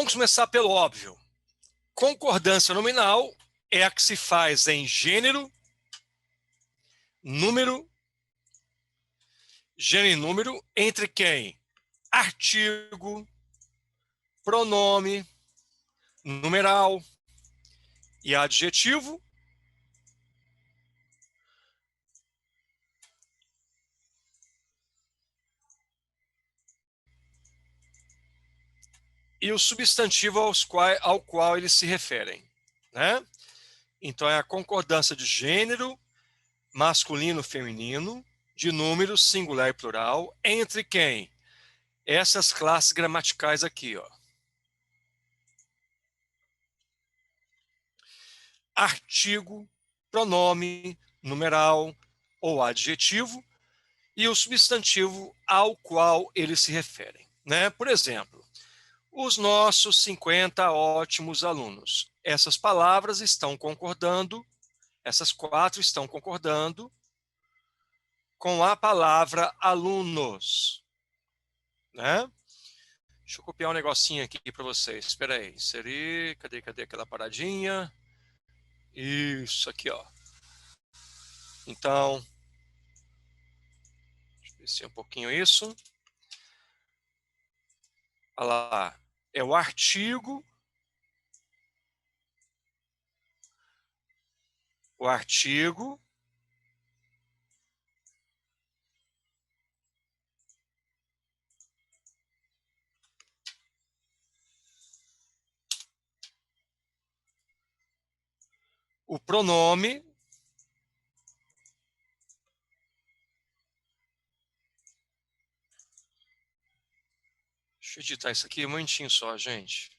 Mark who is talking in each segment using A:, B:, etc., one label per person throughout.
A: Vamos começar pelo óbvio. Concordância nominal é a que se faz em gênero, número, gênero e número, entre quem? Artigo, pronome, numeral e adjetivo. E o substantivo ao qual eles se referem, né? Então, é a concordância de gênero, masculino, feminino, de número, singular e plural, entre quem? Essas classes gramaticais aqui, ó. Artigo, pronome, numeral ou adjetivo, e o substantivo ao qual eles se referem, né? Por exemplo, os nossos 50 ótimos alunos. Essas palavras estão concordando, essas 4 estão concordando com a palavra alunos, né? Deixa eu copiar um negocinho aqui para vocês. Espera aí, inserir, cadê aquela paradinha? Isso aqui, ó. Então, deixa eu descer um pouquinho isso. Olha lá, é o artigo, o pronome, deixa eu editar isso aqui um momentinho só, gente.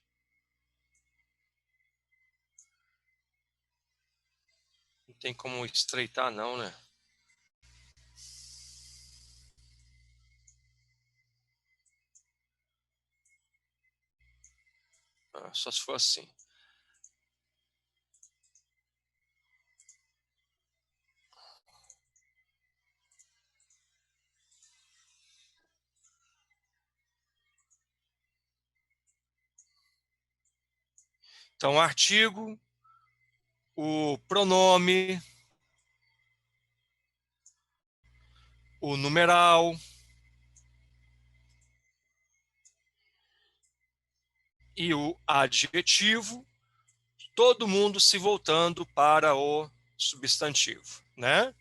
A: Não tem como estreitar não, né? Só se for assim. Então, o artigo, o pronome, o numeral e o adjetivo, todo mundo se voltando para o substantivo, né?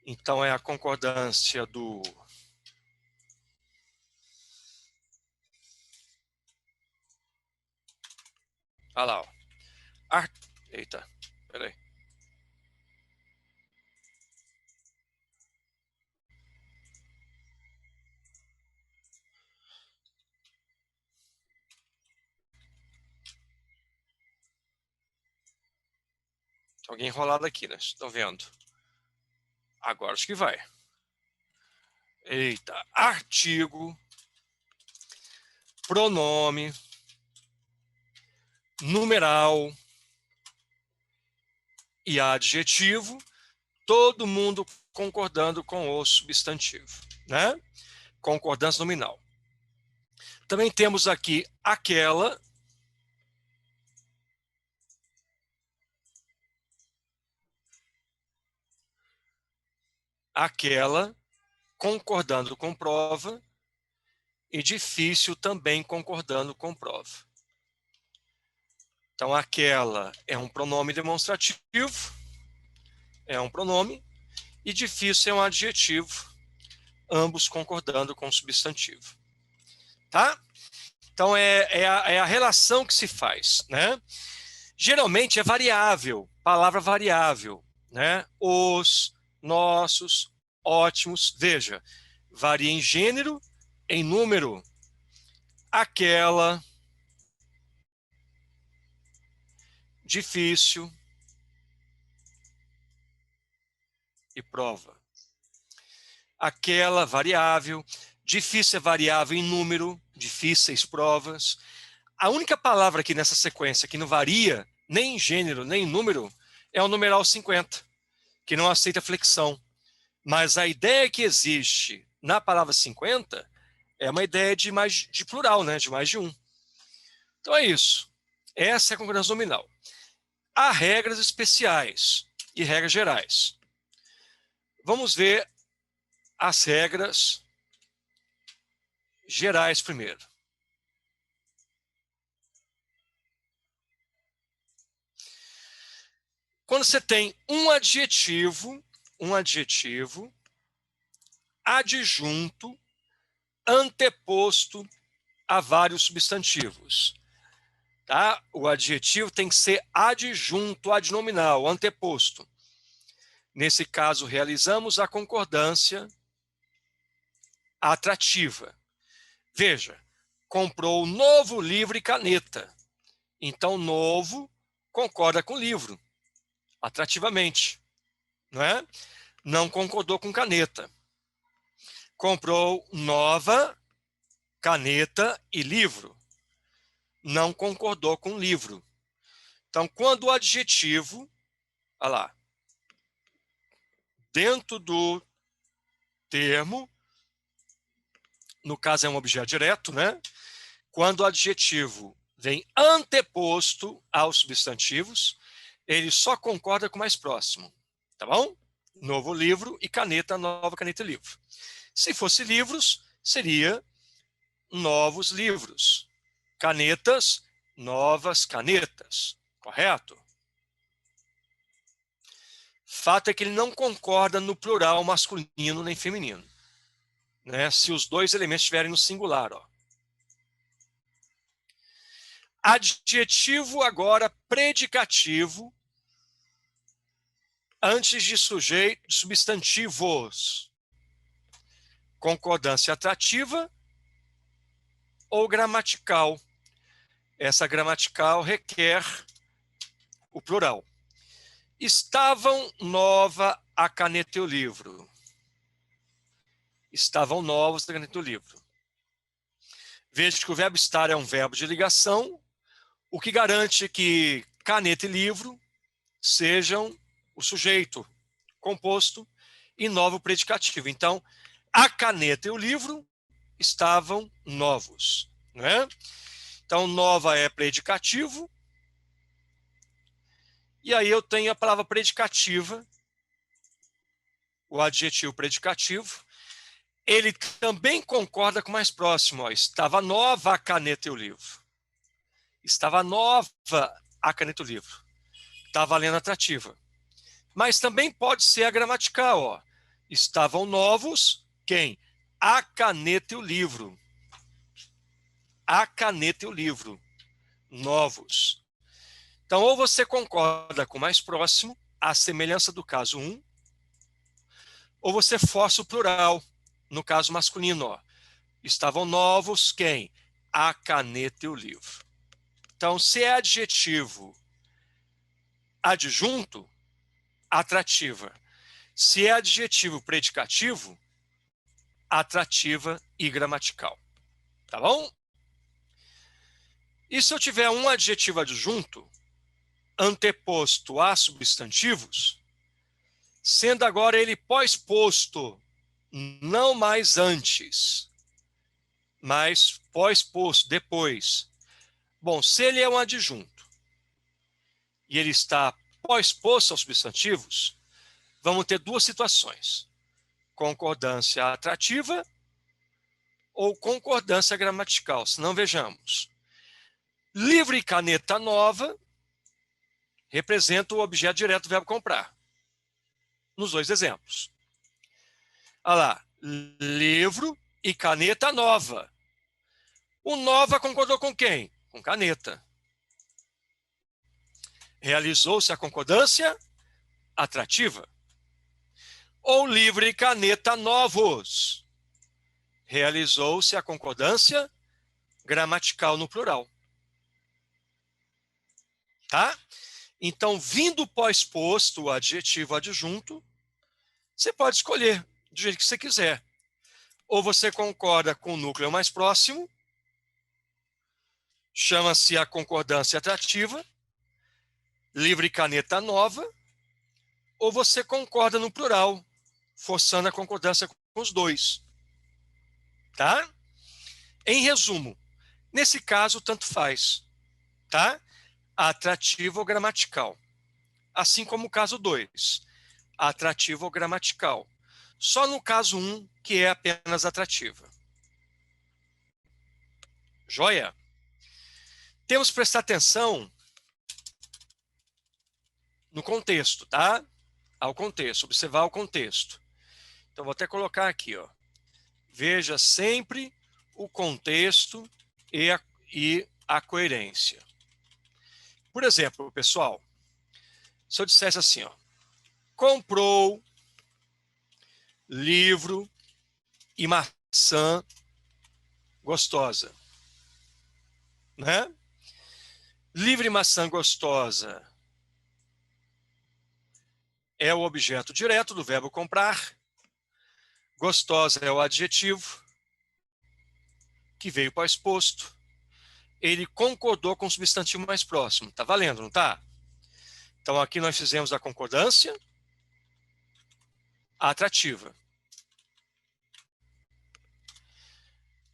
A: Então, é a concordância do... Olha lá, ó. Eita, peraí. Tem alguém enrolado aqui, né? Estão vendo? Agora acho que vai. Eita, artigo, pronome, numeral e adjetivo, todo mundo concordando com o substantivo, né? Concordância nominal. Também temos aqui aquela, concordando com prova, e difícil também concordando com prova. Então, aquela é um pronome demonstrativo, é um pronome, e difícil é um adjetivo, ambos concordando com o substantivo. Tá? Então, é a relação que se faz, né? Geralmente é variável, palavra variável, né? Os, nossos, ótimos. Veja, varia em gênero, em número, aquela, difícil e prova. Aquela, variável, difícil é variável em número, difíceis, provas. A única palavra aqui nessa sequência que não varia, nem em gênero, nem em número, é o numeral 50, que não aceita flexão. Mas a ideia que existe na palavra 50 é uma ideia de plural, né? De mais de um. Então é isso. Essa é a concordância nominal. Há regras especiais e regras gerais. Vamos ver as regras gerais primeiro. Quando você tem um adjetivo adjunto anteposto a vários substantivos. Tá? O adjetivo tem que ser adjunto, adnominal, anteposto. Nesse caso, realizamos a concordância atrativa. Veja, comprou novo livro e caneta. Então, novo concorda com livro, atrativamente. Não é? Não concordou com caneta. Comprou nova caneta e livro. Não concordou com livro. Então, quando o adjetivo, olha lá, dentro do termo, no caso é um objeto direto, né? Quando o adjetivo vem anteposto aos substantivos, ele só concorda com o mais próximo, tá bom? Novo livro e caneta, nova caneta e livro. Se fosse livros, seria novos livros. Canetas, novas canetas, correto? Fato é que ele não concorda no plural masculino nem feminino, né? Se os dois elementos estiverem no singular, ó. Adjetivo agora predicativo antes de sujeito, substantivos. Concordância atrativa ou gramatical. Essa gramatical requer o plural. Estavam nova a caneta e o livro. Estavam novos a caneta e o livro. Veja que o verbo estar é um verbo de ligação, o que garante que caneta e livro sejam o sujeito composto e novo predicativo. Então, a caneta e o livro estavam novos, né? Então, nova é predicativo. E aí eu tenho a palavra predicativa, o adjetivo predicativo. Ele também concorda com o mais próximo. Ó, estava nova a caneta e o livro. Estava nova a caneta e o livro. Está valendo atrativa. Mas também pode ser a gramatical. Ó. Estavam novos, quem? A caneta e o livro. A caneta e o livro. Novos. Então, ou você concorda com o mais próximo, a semelhança do caso 1, ou você força o plural, no caso masculino. Ó. Estavam novos, quem? A caneta e o livro. Então, se é adjetivo adjunto, atrativa. Se é adjetivo predicativo, atrativa e gramatical. Tá bom? E se eu tiver um adjetivo adjunto anteposto a substantivos, sendo agora ele pós-posto, não mais antes, mas pós-posto, depois. Bom, se ele é um adjunto e ele está pós-posto aos substantivos, vamos ter duas situações: concordância atrativa ou concordância gramatical. Se não, vejamos. Livro e caneta nova representa o objeto direto do verbo comprar. Nos dois exemplos. Olha lá, livro e caneta nova. O nova concordou com quem? Com caneta. Realizou-se a concordância atrativa. Ou livro e caneta novos. Realizou-se a concordância gramatical no plural. Tá? Então, vindo pós-posto o adjetivo adjunto, você pode escolher do jeito que você quiser. Ou você concorda com o núcleo mais próximo, chama-se a concordância atrativa, livro e caneta nova, ou você concorda no plural, forçando a concordância com os dois. Tá? Em resumo, nesse caso, tanto faz. tá? Atrativo ou gramatical. Assim como o caso 2, atrativo ou gramatical. Só no caso 1 que é apenas atrativa. Joia? Temos que prestar atenção no contexto, tá? Ao contexto, observar o contexto. Então, vou até colocar aqui, ó. Veja sempre o contexto e a coerência. Por exemplo, pessoal, se eu dissesse assim, ó, comprou livro e maçã gostosa, né? Livro e maçã gostosa é o objeto direto do verbo comprar. Gostosa é o adjetivo que veio pós-posto. Ele concordou com o substantivo mais próximo. Tá valendo, não tá? Então, aqui nós fizemos a concordância atrativa.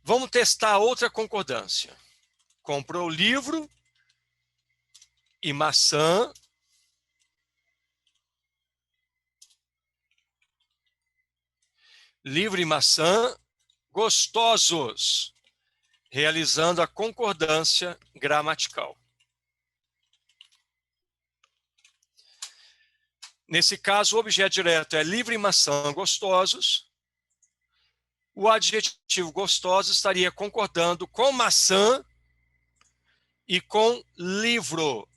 A: Vamos testar outra concordância. Comprou livro e maçã. Livro e maçã gostosos, realizando a concordância gramatical. Nesse caso, o objeto direto é livro e maçã gostosos. O adjetivo gostoso estaria concordando com maçã e com livro.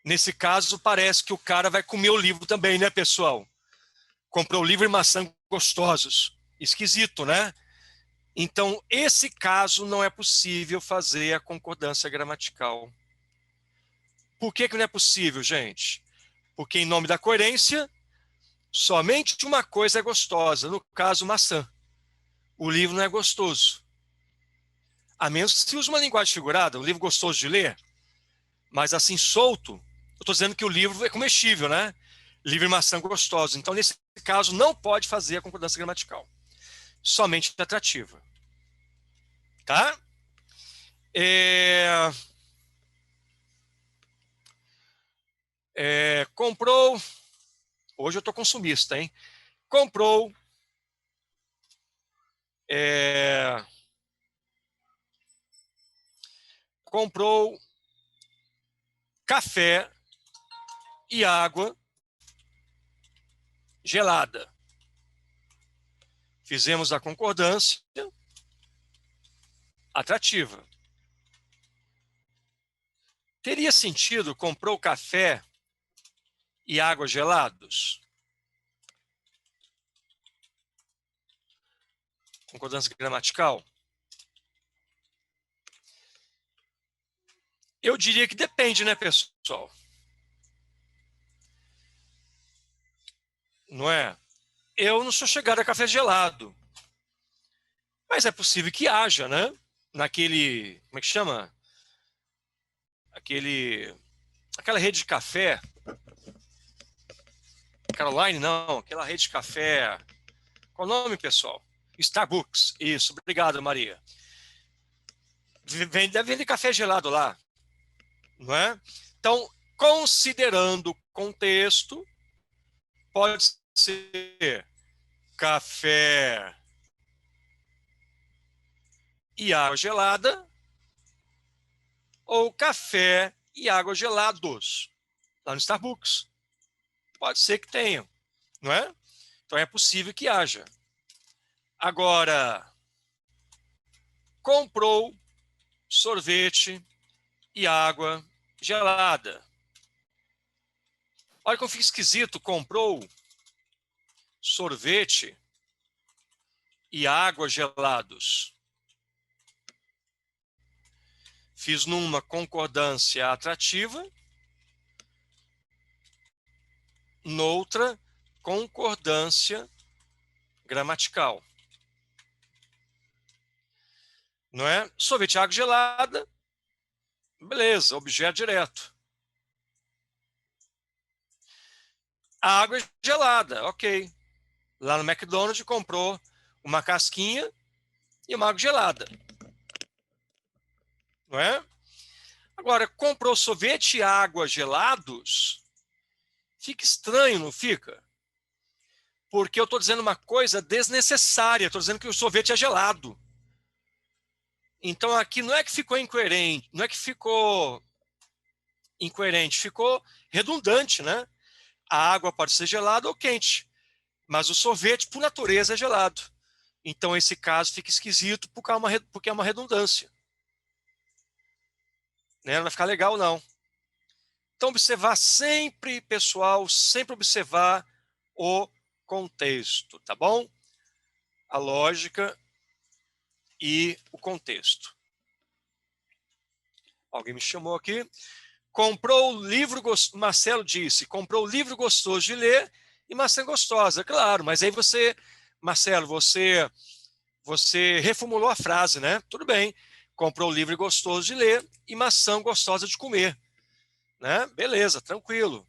A: Nesse caso, parece que o cara vai comer o livro também, né, pessoal? Comprou livro e maçã gostosos. Esquisito, né? Então, esse caso não é possível fazer a concordância gramatical. Por que não é possível, gente? Porque, em nome da coerência, somente uma coisa é gostosa, no caso, maçã. O livro não é gostoso. A menos que se use uma linguagem figurada, um livro gostoso de ler, mas assim, solto, eu estou dizendo que o livro é comestível, né? Livro e maçã gostosos. Então, nesse caso, não pode fazer a concordância gramatical. Somente atrativa. Tá? Comprou. Hoje eu estou consumista, hein? Comprou. Comprou café e água gelada. Fizemos a concordância atrativa. Teria sentido comprou café e água gelados? Concordância gramatical? Eu diria que depende, né, pessoal? Não é? Eu não sou chegado a café gelado. Mas é possível que haja, né? Naquele, como é que chama? Aquela rede de café. Caroline, não. Aquela rede de café. Qual o nome, pessoal? Starbucks. Isso. Obrigado, Maria. Deve vender café gelado lá. Não é? Então, considerando o contexto, pode ser café e água gelada ou café e água gelados lá no Starbucks. Pode ser que tenham, não é? Então é possível que haja. Agora, comprou sorvete e água gelada. Olha como fica esquisito, comprou sorvete e água gelados. Fiz numa concordância atrativa, noutra concordância gramatical. Não é? Sorvete e água gelada, beleza, objeto direto. Água gelada, ok. Lá no McDonald's comprou uma casquinha e uma água gelada. não é? Agora, comprou sorvete e água gelados, fica estranho, não fica? Porque eu estou dizendo uma coisa desnecessária, estou dizendo que o sorvete é gelado. Então aqui não é que ficou incoerente, não é que ficou incoerente, ficou redundante, né? A água pode ser gelada ou quente, mas o sorvete, por natureza, é gelado. Então esse caso fica esquisito porque é uma redundância. Né? Não vai ficar legal, não. Então observar sempre, pessoal, sempre observar o contexto, tá bom? A lógica e o contexto. Alguém me chamou aqui. Comprou o livro, Marcelo disse, comprou o livro gostoso de ler e maçã gostosa. Claro, mas aí você, Marcelo, você reformulou a frase, né? Tudo bem. Comprou o livro gostoso de ler e maçã gostosa de comer. Né? Beleza, tranquilo.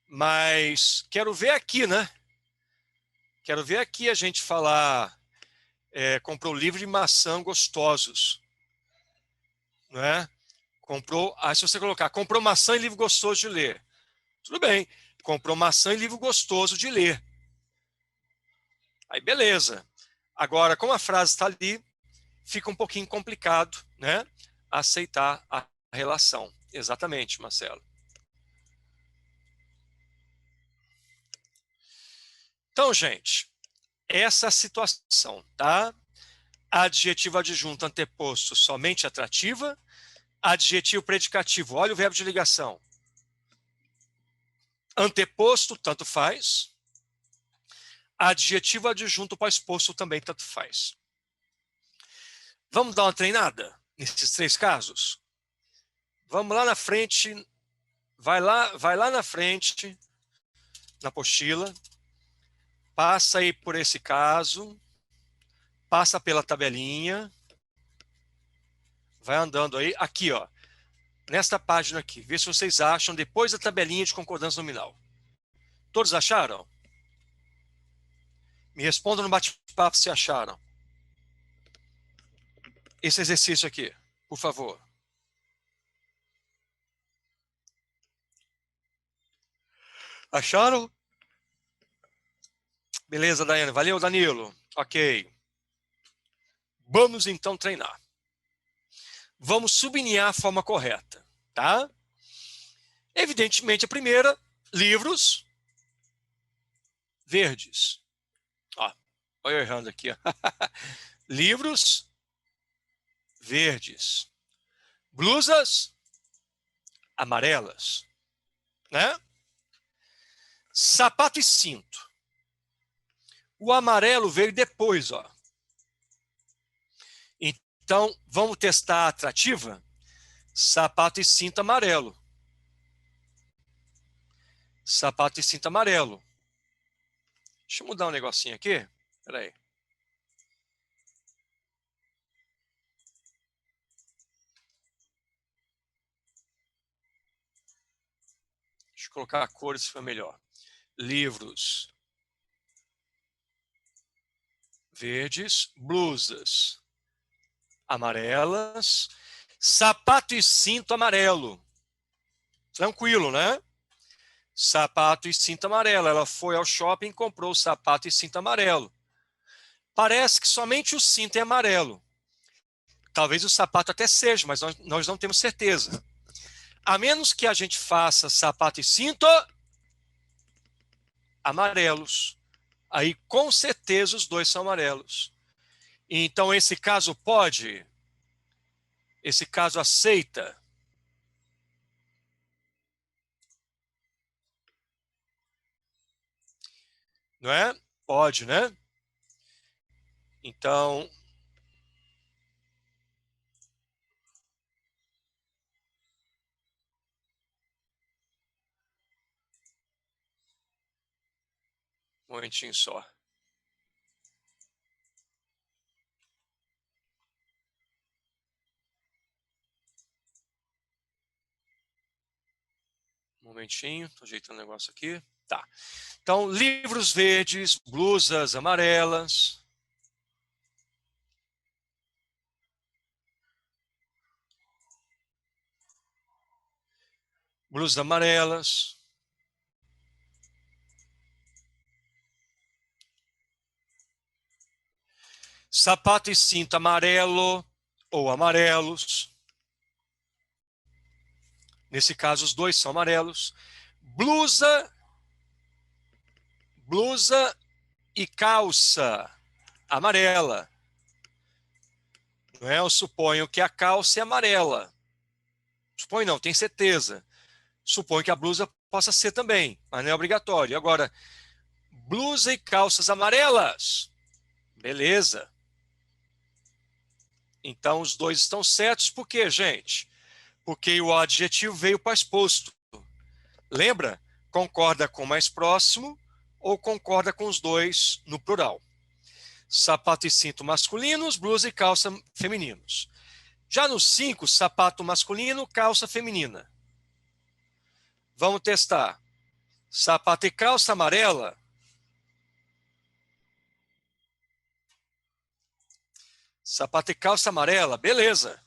A: Mas quero ver aqui, né? Quero ver aqui a gente falar comprou livro de maçã gostosos. Né? Comprou, se você colocar, comprou maçã e livro gostoso de ler. Tudo bem, comprou maçã e livro gostoso de ler. Aí beleza. Agora, como a frase está ali, fica um pouquinho complicado, né? Aceitar a relação. Exatamente, Marcelo. Então, gente, essa é a situação, tá? Adjetivo adjunto anteposto somente atrativa. Adjetivo predicativo, olha o verbo de ligação. Anteposto, tanto faz. Adjetivo adjunto pós-posto também tanto faz. Vamos dar uma treinada nesses três casos? Vamos lá na frente, vai lá na frente, na apostila, passa aí por esse caso, passa pela tabelinha, vai andando aí, aqui ó, nesta página aqui, vê se vocês acham depois da tabelinha de concordância nominal. Todos acharam? Me respondam no bate-papo se acharam. Esse exercício aqui, por favor. Acharam? Beleza, Daiane. Valeu, Danilo. Ok. Vamos então treinar. Vamos sublinhar a forma correta, tá? Evidentemente, a primeira, livros verdes. Ó, olha eu errando aqui. Ó. Livros verdes. Blusas amarelas, né? Sapato e cinto. O amarelo veio depois, ó. Então, vamos testar a atrativa? Sapato e cinto amarelo. Sapato e cinto amarelo. Deixa eu mudar um negocinho aqui. Espera aí. Deixa eu colocar a cor se for melhor. Livros verdes, blusas amarelas, sapato e cinto amarelo. Tranquilo, né? Sapato e cinto amarelo. Ela foi ao shopping e comprou o sapato e cinto amarelo. Parece que somente o cinto é amarelo. Talvez o sapato até seja, mas nós não temos certeza. A menos que a gente faça sapato e cinto amarelos. Aí, com certeza, os dois são amarelos. Então, esse caso pode? Esse caso aceita? Não é? Pode, né? Então, um momentinho só. Um momentinho, estou ajeitando o negócio aqui. Tá. Então, livros verdes, blusas amarelas. Blusas amarelas. Sapato e cinto amarelo ou amarelos. Nesse caso, os dois são amarelos. Blusa e calça amarela. Não é? Eu suponho que a calça é amarela. Suponho não, tenho certeza. Suponho que a blusa possa ser também, mas não é obrigatório. Agora, blusa e calças amarelas. Beleza. Então, os dois estão certos. Por quê, gente? Porque o adjetivo veio pós-posto. Lembra? Concorda com o mais próximo ou concorda com os dois no plural. Sapato e cinto masculinos, blusa e calça femininos. Já no 5, sapato masculino, calça feminina. Vamos testar. Sapato e calça amarela. Sapato e calça amarela, beleza.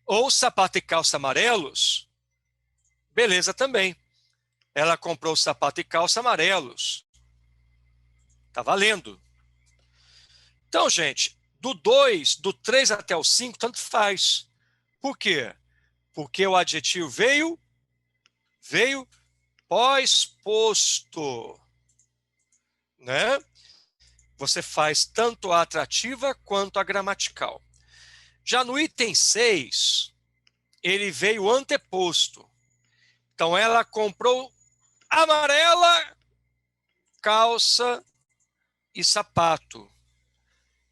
A: Ou sapato e calça amarelos, beleza também. Ela comprou sapato e calça amarelos. Tá valendo. Então, gente, do 2, do 3 até o 5, tanto faz. Por quê? Porque o adjetivo veio pós-posto, né? Você faz tanto a atrativa quanto a gramatical. Já no item 6, ele veio anteposto. Então, ela comprou amarela, calça e sapato.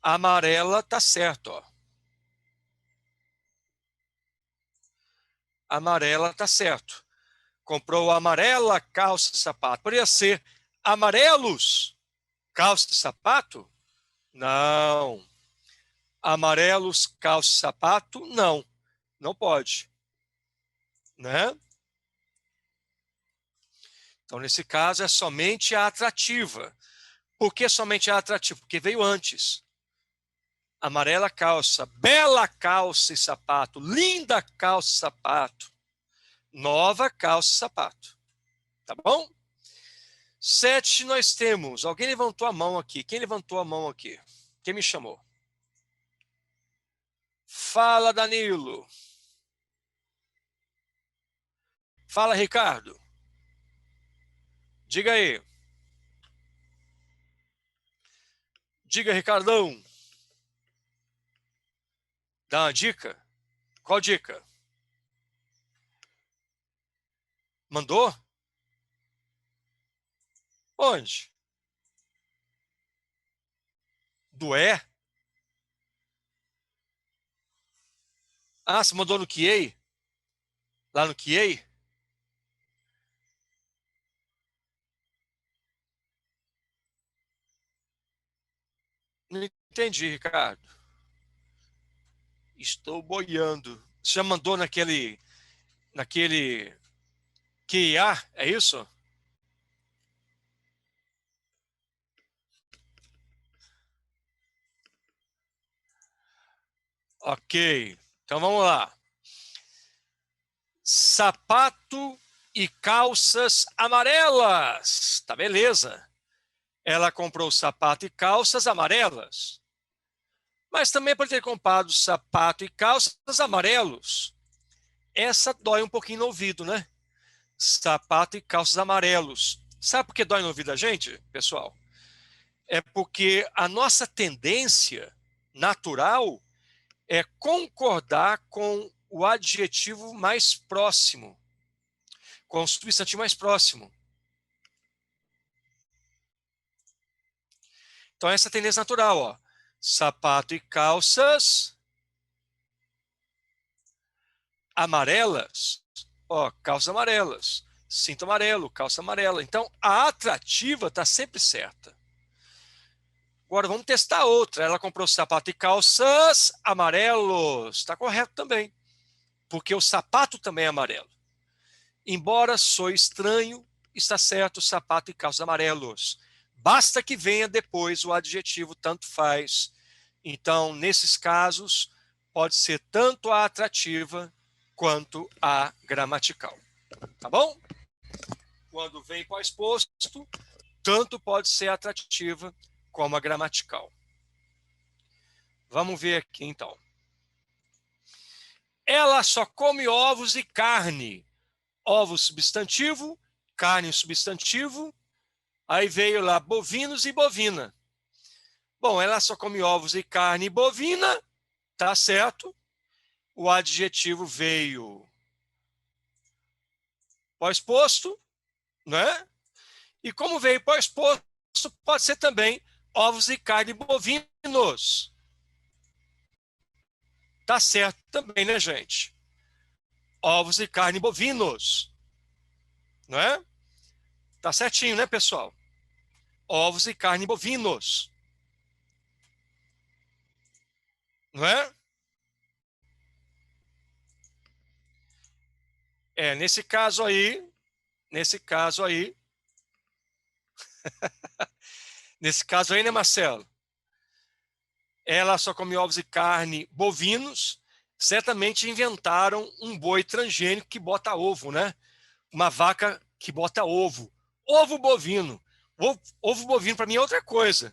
A: Amarela tá certo, ó. Amarela tá certo. Comprou amarela, calça e sapato. Poderia ser amarelos, calça e sapato? Não. Amarelos, calça e sapato? Não. Não pode. Né? Então, nesse caso, é somente a atrativa. Por que somente a atrativa? Porque veio antes. Amarela calça, bela calça e sapato, linda calça e sapato, nova calça e sapato. Tá bom? 7, nós temos. Alguém levantou a mão aqui. Quem levantou a mão aqui? Quem me chamou? Fala, Danilo. Fala, Ricardo. Diga aí. Diga, Ricardão. Dá uma dica? Qual dica? Mandou? Onde? Do é? Ah, você mandou no QA? Lá no QA? Não entendi, Ricardo. Estou boiando. Você já mandou naquele QA, é isso? Ok. Então vamos lá. Sapato e calças amarelas. Tá beleza. Ela comprou sapato e calças amarelas. Mas também pode ter comprado sapato e calças amarelos. Essa dói um pouquinho no ouvido, né? Sapato e calças amarelos. Sabe por que dói no ouvido da gente, pessoal? É porque a nossa tendência natural é concordar com o adjetivo mais próximo, com o substantivo mais próximo. Então, essa é a tendência natural, ó. Sapato e calças amarelas. Ó, calças amarelas. Cinto amarelo, calça amarela. Então, a atrativa está sempre certa. Agora, vamos testar outra. Ela comprou sapato e calças amarelos. Está correto também. Porque o sapato também é amarelo. Embora sou estranho, está certo sapato e calças amarelos. Basta que venha depois o adjetivo tanto faz. Então, nesses casos, pode ser tanto a atrativa quanto a gramatical. Tá bom? Quando vem pós-posto, tanto pode ser atrativa como a gramatical. Vamos ver aqui, então. Ela só come ovos e carne. Ovo substantivo, carne substantivo. Aí veio lá bovinos e bovina. Bom, ela só come ovos e carne bovina, tá certo. O adjetivo veio pós-posto, né? E como veio pós-posto, pode ser também ovos e carne bovinos. Tá certo também, né, gente? Ovos e carne bovinos. Não é? Tá certinho, né, pessoal? Ovos e carne bovinos. Não é? Nesse caso aí, né, Marcelo? Ela só come ovos e carne bovinos. Certamente inventaram um boi transgênico que bota ovo, né? Uma vaca que bota ovo. Ovo bovino. Ovo bovino para mim é outra coisa,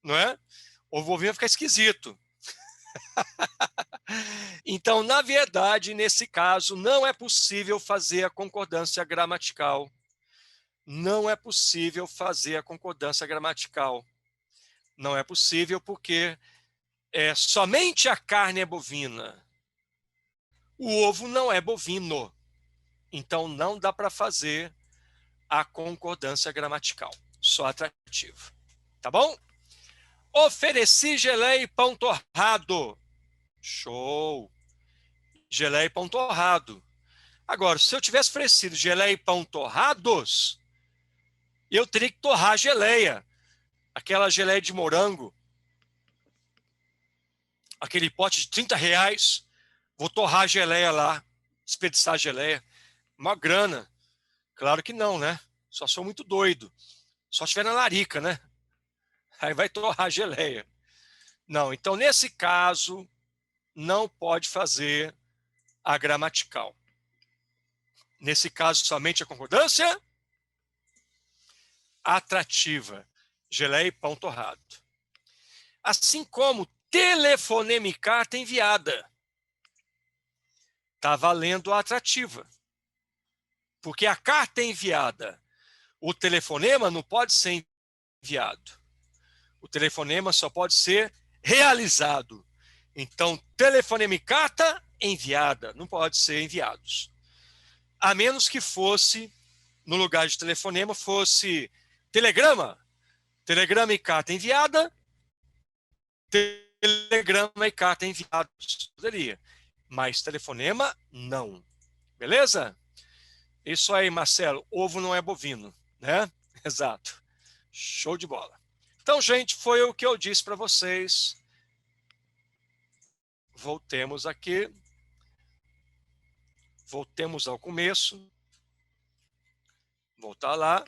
A: não é? Ovo bovino fica esquisito. Então, na verdade, nesse caso, não é possível fazer a concordância gramatical. Não é possível fazer a concordância gramatical. Não é possível porque somente a carne é bovina. O ovo não é bovino. Então, não dá para fazer a concordância gramatical. Só atrativo. Tá bom? Ofereci geleia e pão torrado. Show! Geleia e pão torrado. Agora, se eu tivesse oferecido geleia e pão torrados, eu teria que torrar a geleia. Aquela geleia de morango, aquele pote de R$ 30, vou torrar a geleia lá, desperdiçar a geleia. Uma grana. Claro que não, né? Só sou muito doido. Só estiver na larica, né? Aí vai torrar a geleia. Não, então nesse caso, não pode fazer a gramatical. Nesse caso, somente a concordância atrativa. Geleia e pão torrado. Assim como telefonema e carta enviada. Está valendo a atrativa. Porque a carta é enviada. O telefonema não pode ser enviado. O telefonema só pode ser realizado. Então, telefonema e carta enviada. Não pode ser enviados. A menos que fosse, no lugar de telefonema, fosse telegrama. Telegrama e carta enviada. Telegrama e carta enviados. Poderia. Mas telefonema, não. Beleza? Isso aí, Marcelo. Ovo não é bovino, né? Exato. Show de bola. Então, gente, foi o que eu disse para vocês. Voltemos aqui. Voltemos ao começo. Voltar lá,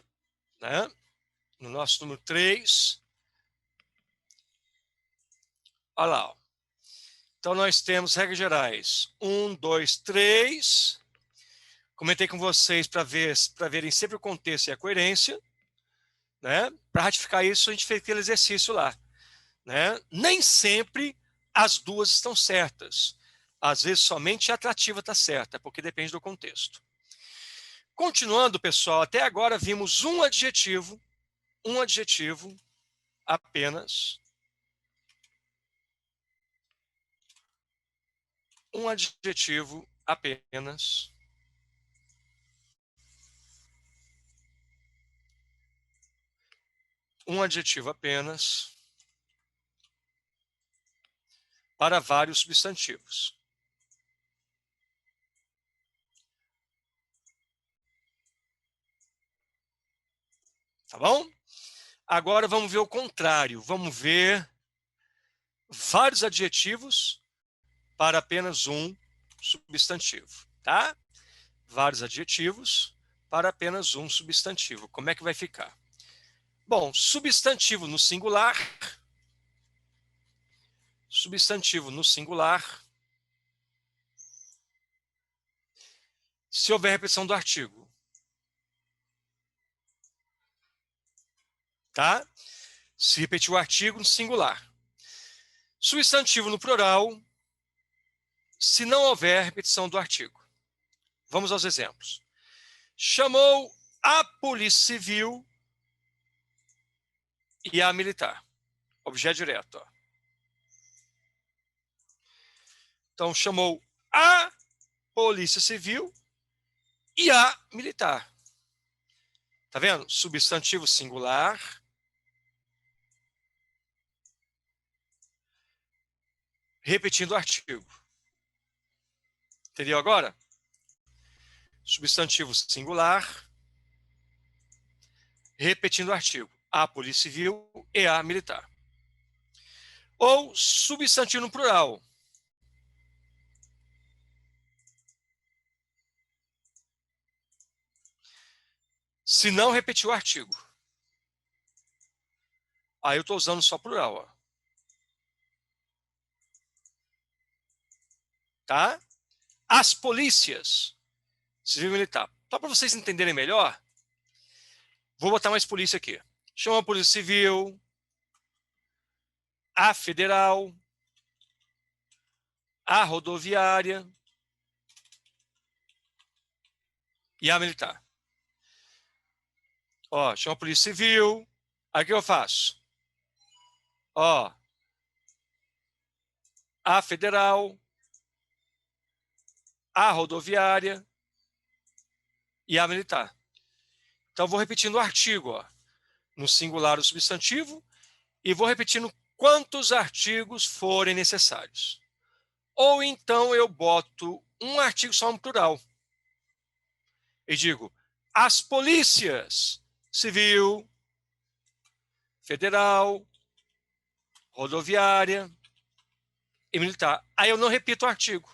A: né? No nosso número 3. Olha lá. Ó. Então, nós temos regras gerais. 1, 2, 3. Comentei com vocês para verem sempre o contexto e a coerência. Né? Para ratificar isso, a gente fez aquele exercício lá. Né? Nem sempre as duas estão certas. Às vezes, somente a atrativa está certa, porque depende do contexto. Continuando, pessoal, até agora vimos um adjetivo apenas. Um adjetivo apenas. Um adjetivo apenas para vários substantivos. Tá bom? Agora vamos ver o contrário. Vamos ver vários adjetivos para apenas um substantivo, tá? Vários adjetivos para apenas um substantivo. Como é que vai ficar? Bom, substantivo no singular. Substantivo no singular. se houver repetição do artigo. Tá? Se repetir o artigo no singular. Substantivo no plural, se não houver repetição do artigo. Vamos aos exemplos. Chamou a Polícia Civil e a militar. Objeto direto. Ó. Então, chamou a Polícia Civil e a militar. Tá vendo? Substantivo singular. Repetindo o artigo. Entendeu agora? Substantivo singular. Repetindo o artigo. A Polícia Civil e a militar. Ou substantivo no plural. Se não repetir o artigo. Aí eu estou usando só plural. Ó. Tá? As polícias civil e militar. Só para vocês entenderem melhor, vou botar mais polícia aqui. Chama a Polícia Civil, a Federal, a Rodoviária e a Militar. Ó, chama a Polícia Civil. Aí o que eu faço? Ó, a Federal, a Rodoviária e a Militar. Então, vou repetindo o artigo, ó, no singular o substantivo, e vou repetindo quantos artigos forem necessários. Ou então eu boto um artigo só no plural. E digo, as polícias civil, federal, rodoviária e militar. Aí eu não repito o artigo.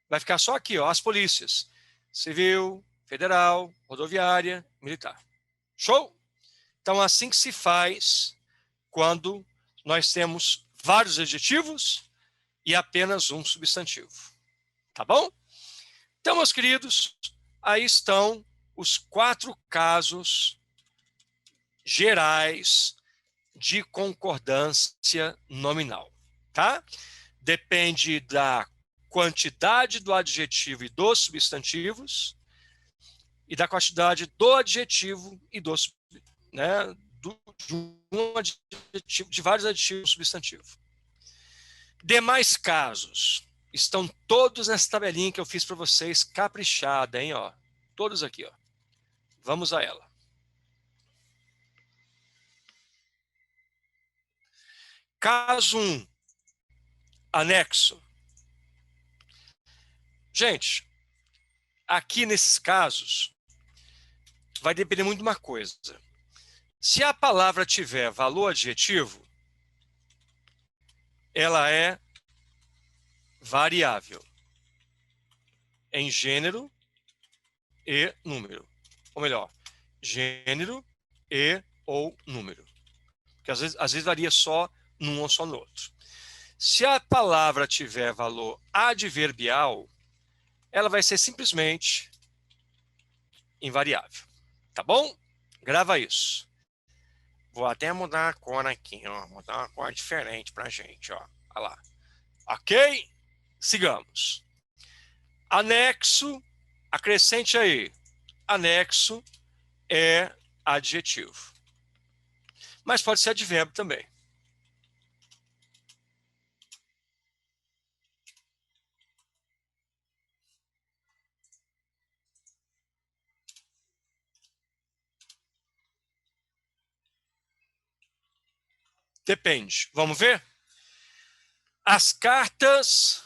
A: Vai ficar só aqui, ó, as polícias civil, federal, rodoviária, militar. Show? Então, assim que se faz quando nós temos vários adjetivos e apenas um substantivo. Tá bom? Então, meus queridos, aí estão os 4 casos gerais de concordância nominal. Tá? Depende da quantidade do adjetivo e dos substantivos e da quantidade do adjetivo e dos, né, de vários adjetivos substantivos. Demais casos estão todos nessa tabelinha que eu fiz para vocês, caprichada, hein, ó. Todos aqui, ó. Vamos a ela. Caso 1, anexo. Gente, aqui nesses casos, vai depender muito de uma coisa. Se a palavra tiver valor adjetivo, ela é variável em gênero e número. Ou melhor, gênero e ou número. Porque às vezes varia só num ou só no outro. Se a palavra tiver valor adverbial, ela vai ser simplesmente invariável. Tá bom? Grava isso. Vou até mudar a cor aqui, ó. Vou dar uma cor diferente pra gente, ó. Olha lá. Ok? Sigamos. Anexo, acrescente aí. Anexo é adjetivo. Mas pode ser advérbio também. Depende. Vamos ver? As cartas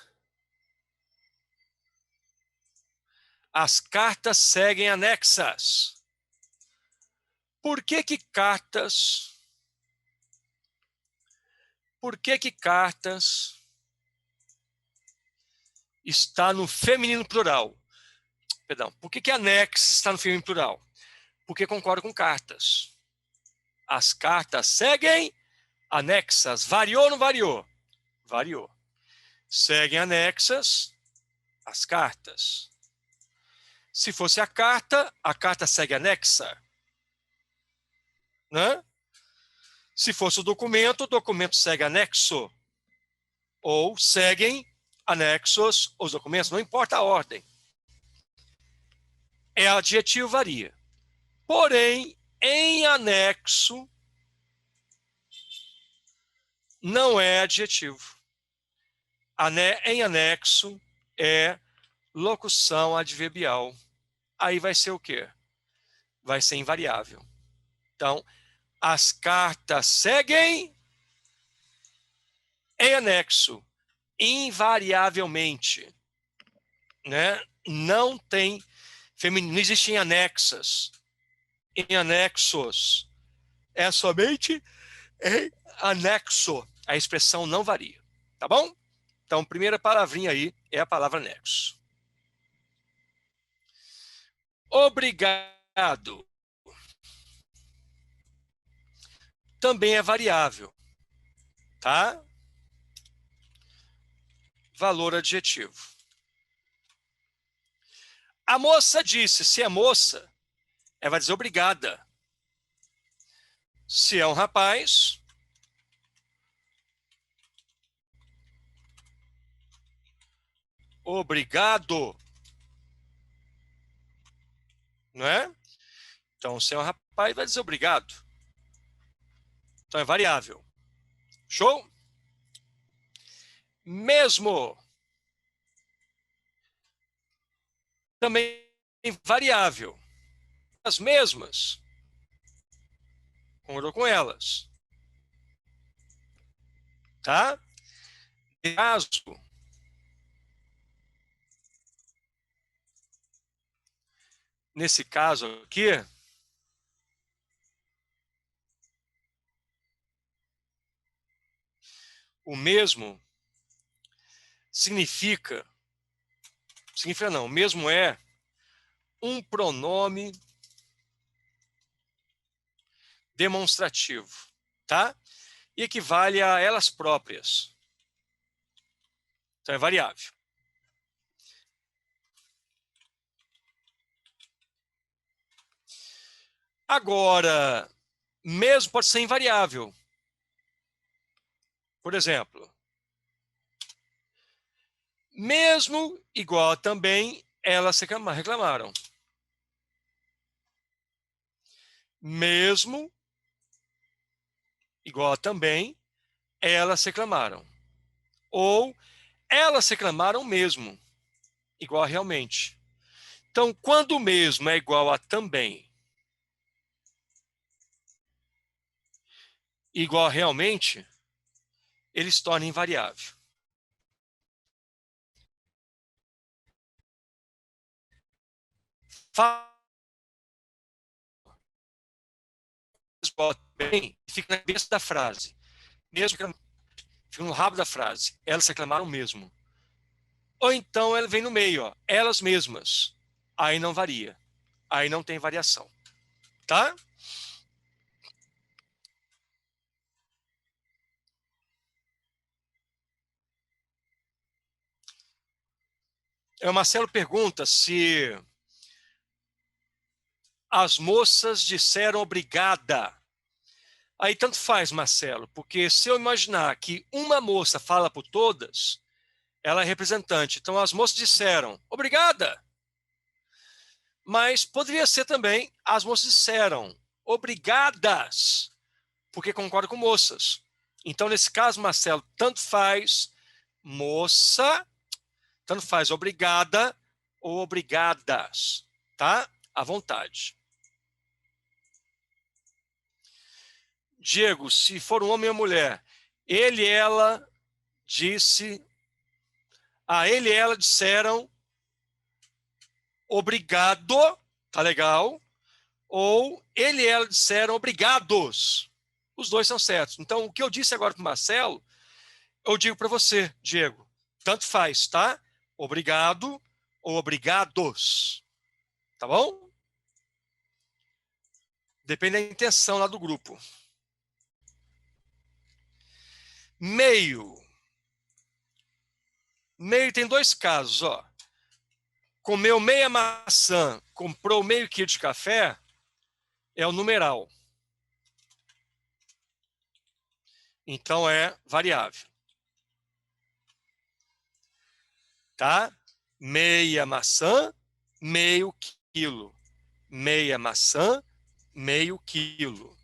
A: seguem anexas. Por que cartas está no feminino plural? Perdão. Por que anexo está no feminino plural? Porque concorda com cartas. As cartas seguem anexas. Variou ou não variou? Variou. Seguem anexas as cartas. Se fosse a carta segue anexa, né? Se fosse o documento segue anexo. Ou seguem anexos os documentos, não importa a ordem. É adjetivo, varia. Porém, em anexo, não é adjetivo. Em anexo é locução adverbial. Aí vai ser o quê? Vai ser invariável. Então, as cartas seguem em anexo, invariavelmente, né? Não tem feminino, não existem anexas, em anexos. É somente em anexo. A expressão não varia, tá bom? Então, primeira palavrinha aí é a palavra anexo. Obrigado. Também é variável, tá? Valor adjetivo. A moça disse, se é moça, ela vai dizer obrigada. Se é um rapaz, obrigado. Não é? Então, se é um rapaz, vai dizer obrigado. Então, é variável. Show? Mesmo. Também variável. As mesmas. Concordou com elas. Tá? Caso. Nesse caso aqui, o mesmo significa não, o mesmo é um pronome demonstrativo, tá? E equivale a elas próprias. Então é variável. Agora, mesmo pode ser invariável. Por exemplo, mesmo igual a também, elas reclamaram. Mesmo igual a também, elas reclamaram. Ou elas reclamaram mesmo, igual a realmente. Então, quando o mesmo é igual a também, igual a realmente, ele se torna invariável. Bem, fica na cabeça da frase. Mesmo que fica no rabo da frase. Elas reclamaram mesmo. Ou então ela vem no meio, ó, elas mesmas. Aí não varia. Aí não tem variação. Tá? O Marcelo pergunta se as moças disseram obrigada. Aí tanto faz, Marcelo, porque se eu imaginar que uma moça fala por todas, ela é representante. Então as moças disseram obrigada. Mas poderia ser também as moças disseram obrigadas, porque concorda com moças. Então, nesse caso, Marcelo, tanto faz moça, tanto faz obrigada ou obrigadas, tá? À vontade. Diego, se for um homem ou mulher, ele e ela disse, ele e ela disseram obrigado, tá legal? Ou ele e ela disseram obrigados. Os dois são certos. Então, o que eu disse agora para o Marcelo, eu digo para você, Diego. Tanto faz, tá? Obrigado ou obrigados. Tá bom? Depende da intenção lá do grupo. Meio. Meio tem dois casos, ó. comeu meia maçã, comprou meio quilo de café, é o numeral. Então é variável. Tá? Meia maçã, meio quilo. Meia maçã, meio quilo.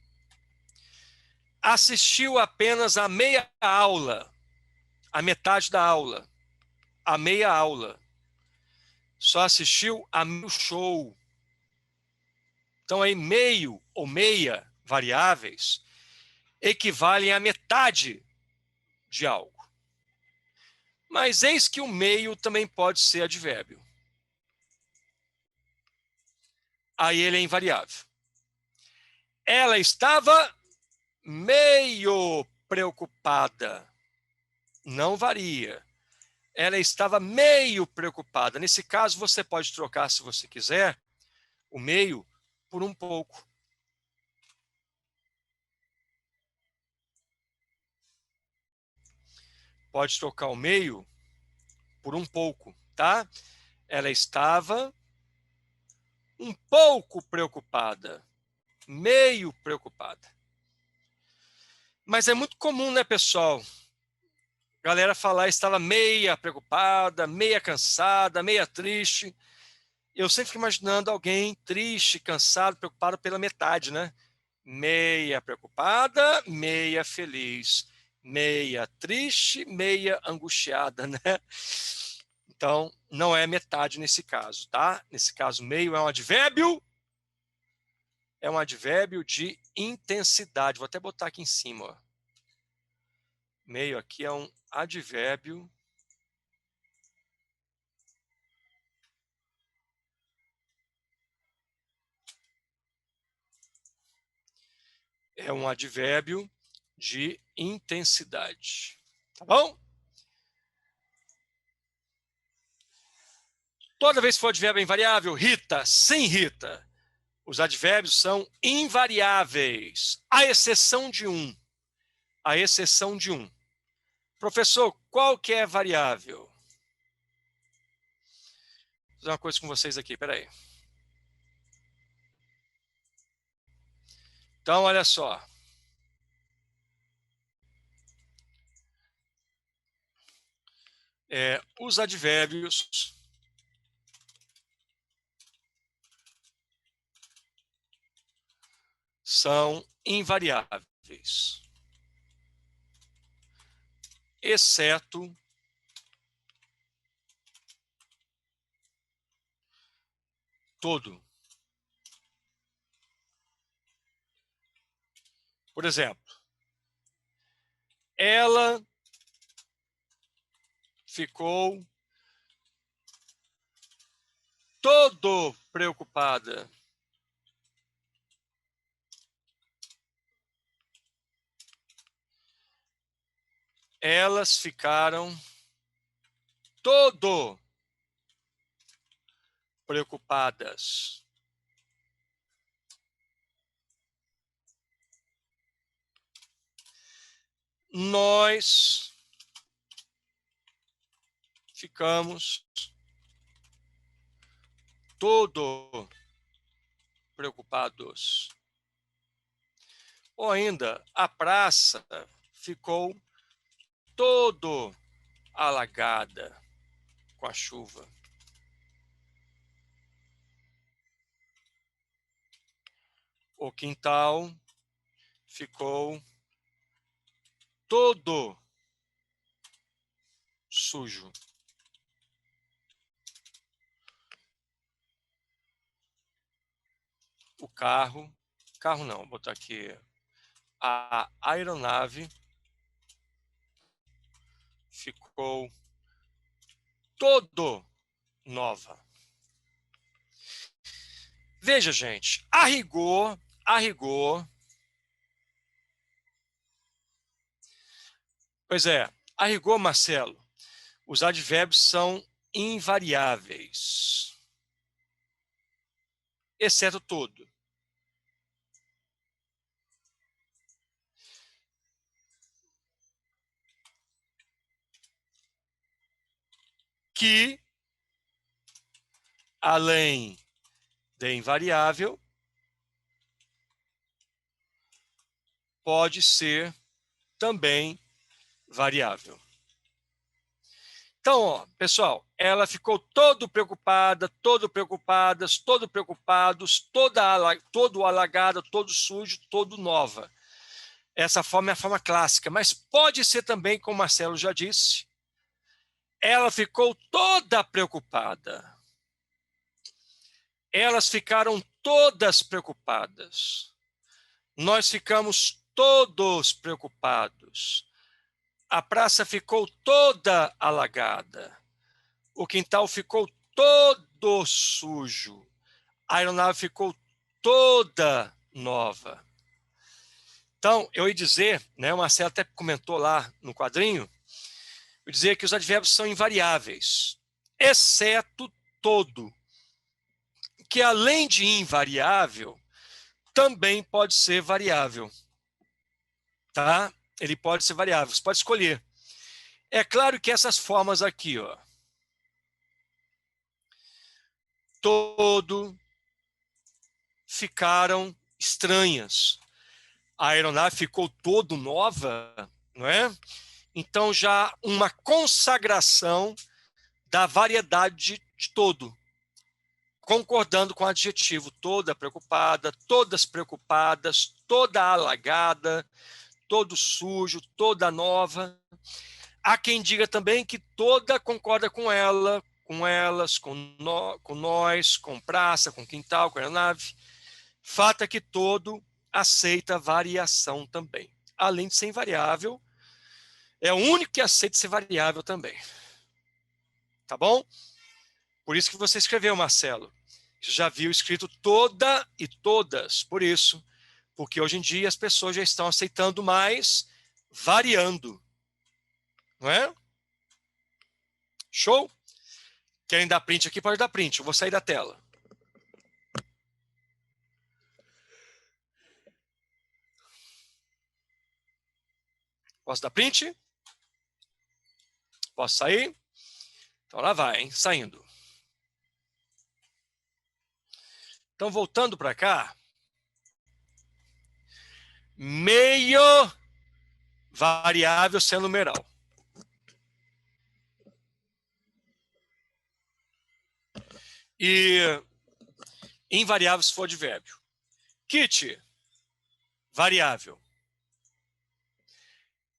A: Assistiu apenas a meia aula, a metade da aula, a meia aula. Só assistiu a meio show. Então aí meio ou meia variáveis equivalem a metade de algo. Mas eis que o meio também pode ser advérbio. Aí ele é invariável. Ela estava meio preocupada. Não varia. Ela estava meio preocupada. Nesse caso, você pode trocar, se você quiser, o meio por um pouco. Pode trocar o meio por um pouco, tá? Ela estava um pouco preocupada, meio preocupada. Mas é muito comum, né, pessoal? Galera falar estava meia preocupada, meia cansada, meia triste. Eu sempre fico imaginando alguém triste, cansado, preocupado pela metade, né? Meia preocupada, meia feliz. Meia triste, meia angustiada, né? Então, não é metade nesse caso, tá? Nesse caso, meio é um advérbio de intensidade. Vou até botar aqui em cima, ó. Meio aqui é um advérbio de intensidade. Tá bom? Toda vez que for advérbio invariável, Rita, sim, Rita. Os advérbios são invariáveis, à exceção de um. À exceção de um. Professor, qual que é variável? Vou fazer uma coisa com vocês aqui, peraí. Então, olha só. Os advérbios são invariáveis, exceto todo. Por exemplo, ela ficou todo preocupada. Elas ficaram todo preocupadas. Nós ficamos todo preocupados. Ou ainda, a praça ficou todo alagada com a chuva. O quintal ficou todo sujo. O carro não, vou botar aqui, a aeronave ficou todo nova. Veja, gente, a rigor, pois é, a rigor, Marcelo, os advérbios são invariáveis, exceto todo. Que além de invariável, pode ser também variável. Então, ó, pessoal, ela ficou todo preocupada, todo preocupadas, todo preocupados, todo alagada, todo sujo, todo nova. Essa forma é a forma clássica, mas pode ser também, como o Marcelo já disse, ela ficou toda preocupada. Elas ficaram todas preocupadas. Nós ficamos todos preocupados. A praça ficou toda alagada. O quintal ficou todo sujo. A aeronave ficou toda nova. Então, eu ia dizer, né, o Marcelo até comentou lá no quadrinho, eu ia dizer que os advérbios são invariáveis, exceto todo, que além de invariável, também pode ser variável. Tá? Ele pode ser variável, você pode escolher. É claro que essas formas aqui, ó, todo, ficaram estranhas. A aeronave ficou todo nova, não é? Então já uma consagração da variedade de todo, concordando com o adjetivo toda preocupada, todas preocupadas, toda alagada, todo sujo, toda nova. Há quem diga também que toda concorda com ela, com elas, com nós, com praça, com quintal, com aeronave. Fato é que todo aceita variação também. Além de ser invariável, é o único que aceita ser variável também. Tá bom? Por isso que você escreveu, Marcelo. Você já viu escrito toda e todas. Por isso, porque hoje em dia as pessoas já estão aceitando mais variando. Não é? Show? Querem dar print aqui? Pode dar print. Eu vou sair da tela. Posso dar print? Posso sair? Então lá vai, hein? Saindo. Então, voltando para cá. Meio variável sem numeral. E invariável se for advérbio. Kit, variável.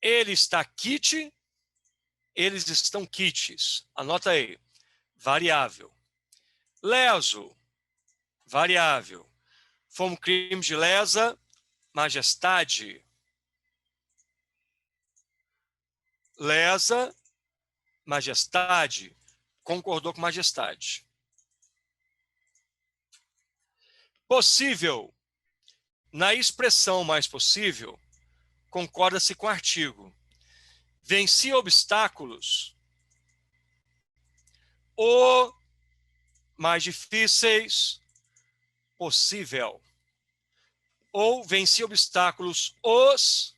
A: Ele está kit, eles estão kits. Anota aí. Variável. Leso, variável. Foi um crime de lesa, majestade. Lesa, majestade. Concordou com majestade. Possível. Na expressão mais possível, concorda-se com o artigo. Venci obstáculos o mais difíceis possível. Ou venci obstáculos os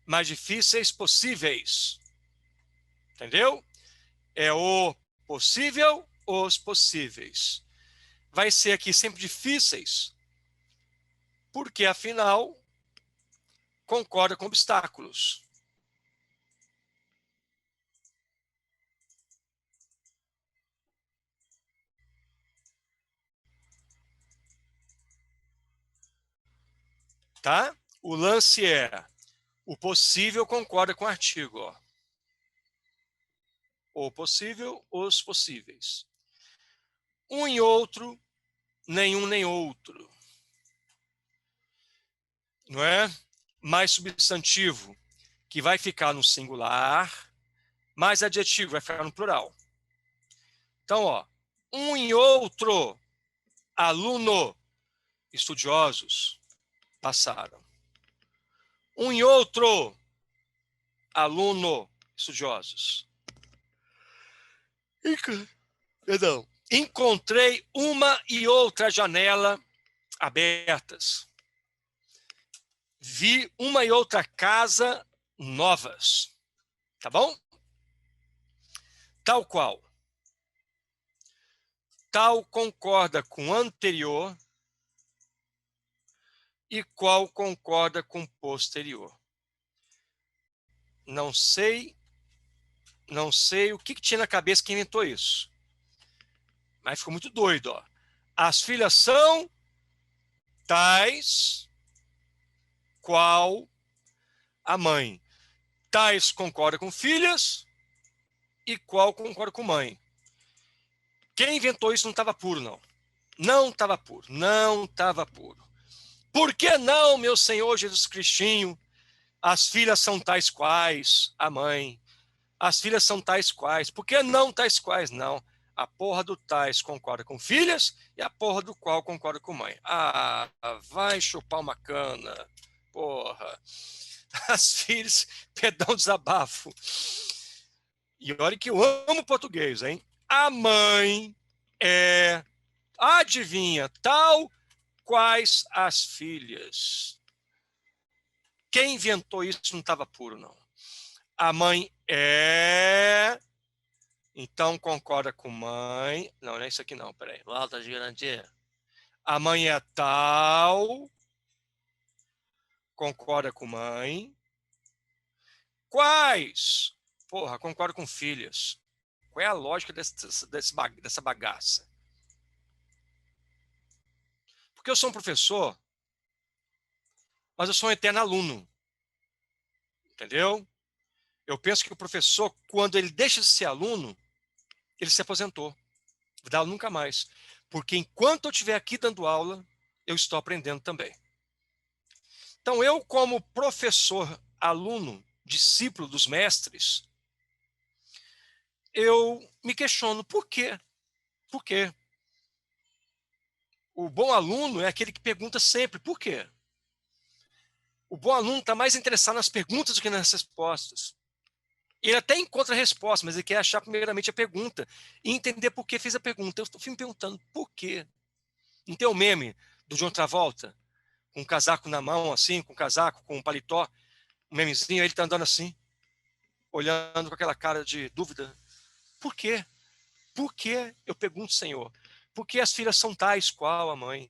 A: mais difíceis possíveis. Entendeu? É o possível, os possíveis. Vai ser aqui sempre difíceis, porque afinal concorda com obstáculos. Tá? O lance é o possível concorda com o artigo. Ó. O possível, os possíveis. Um e outro, nenhum nem outro. Não é? Mais substantivo, que vai ficar no singular, mais adjetivo, vai ficar no plural. Então, ó, um e outro, aluno, estudiosos, passaram. Um e outro, aluno, estudiosos. Perdão. Encontrei uma e outra janela abertas. Vi uma e outra casa novas. Tá bom? Tal qual. tal concorda com o anterior e qual concorda com o posterior. Não sei o que tinha na cabeça quem inventou isso. Mas ficou muito doido, ó. As filhas são tais qual a mãe. Tais concorda com filhas e qual concorda com mãe. Quem inventou isso não estava puro, não. Não estava puro, não estava puro. Por que não, meu Senhor Jesus Cristinho? As filhas são tais quais a mãe. As filhas são tais quais. Por que não tais quais? Não. A porra do tais concorda com filhas e a porra do qual concorda com mãe. Ah, vai chupar uma cana. Porra. As filhas, perdão, desabafo. E olha que eu amo português, hein? A mãe é, adivinha, tal quais as filhas. Quem inventou isso não estava puro, não. A mãe é... Então concorda com mãe. Não, não é isso aqui não, peraí. Volta de garantia. A mãe é tal. Concorda com mãe. Quais? Porra, concorda com filhas. Qual é a lógica dessa bagaça? Porque eu sou um professor, mas eu sou um eterno aluno. Entendeu? Eu penso que o professor, quando ele deixa de ser aluno, ele se aposentou. Não dá aula nunca mais. Porque enquanto eu estiver aqui dando aula, eu estou aprendendo também. Então, eu, como professor, aluno, discípulo dos mestres, eu me questiono por quê? Por quê? O bom aluno é aquele que pergunta sempre por quê. O bom aluno está mais interessado nas perguntas do que nas respostas. Ele até encontra a resposta, mas ele quer achar primeiramente a pergunta e entender por que fez a pergunta. Eu fico me perguntando por quê. Não tem o meme do John Travolta, com um casaco na mão, assim, com um casaco, com um paletó, um memezinho, ele está andando assim, olhando com aquela cara de dúvida. Por quê? Por que, eu pergunto, Senhor, por que as filhas são tais qual a mãe?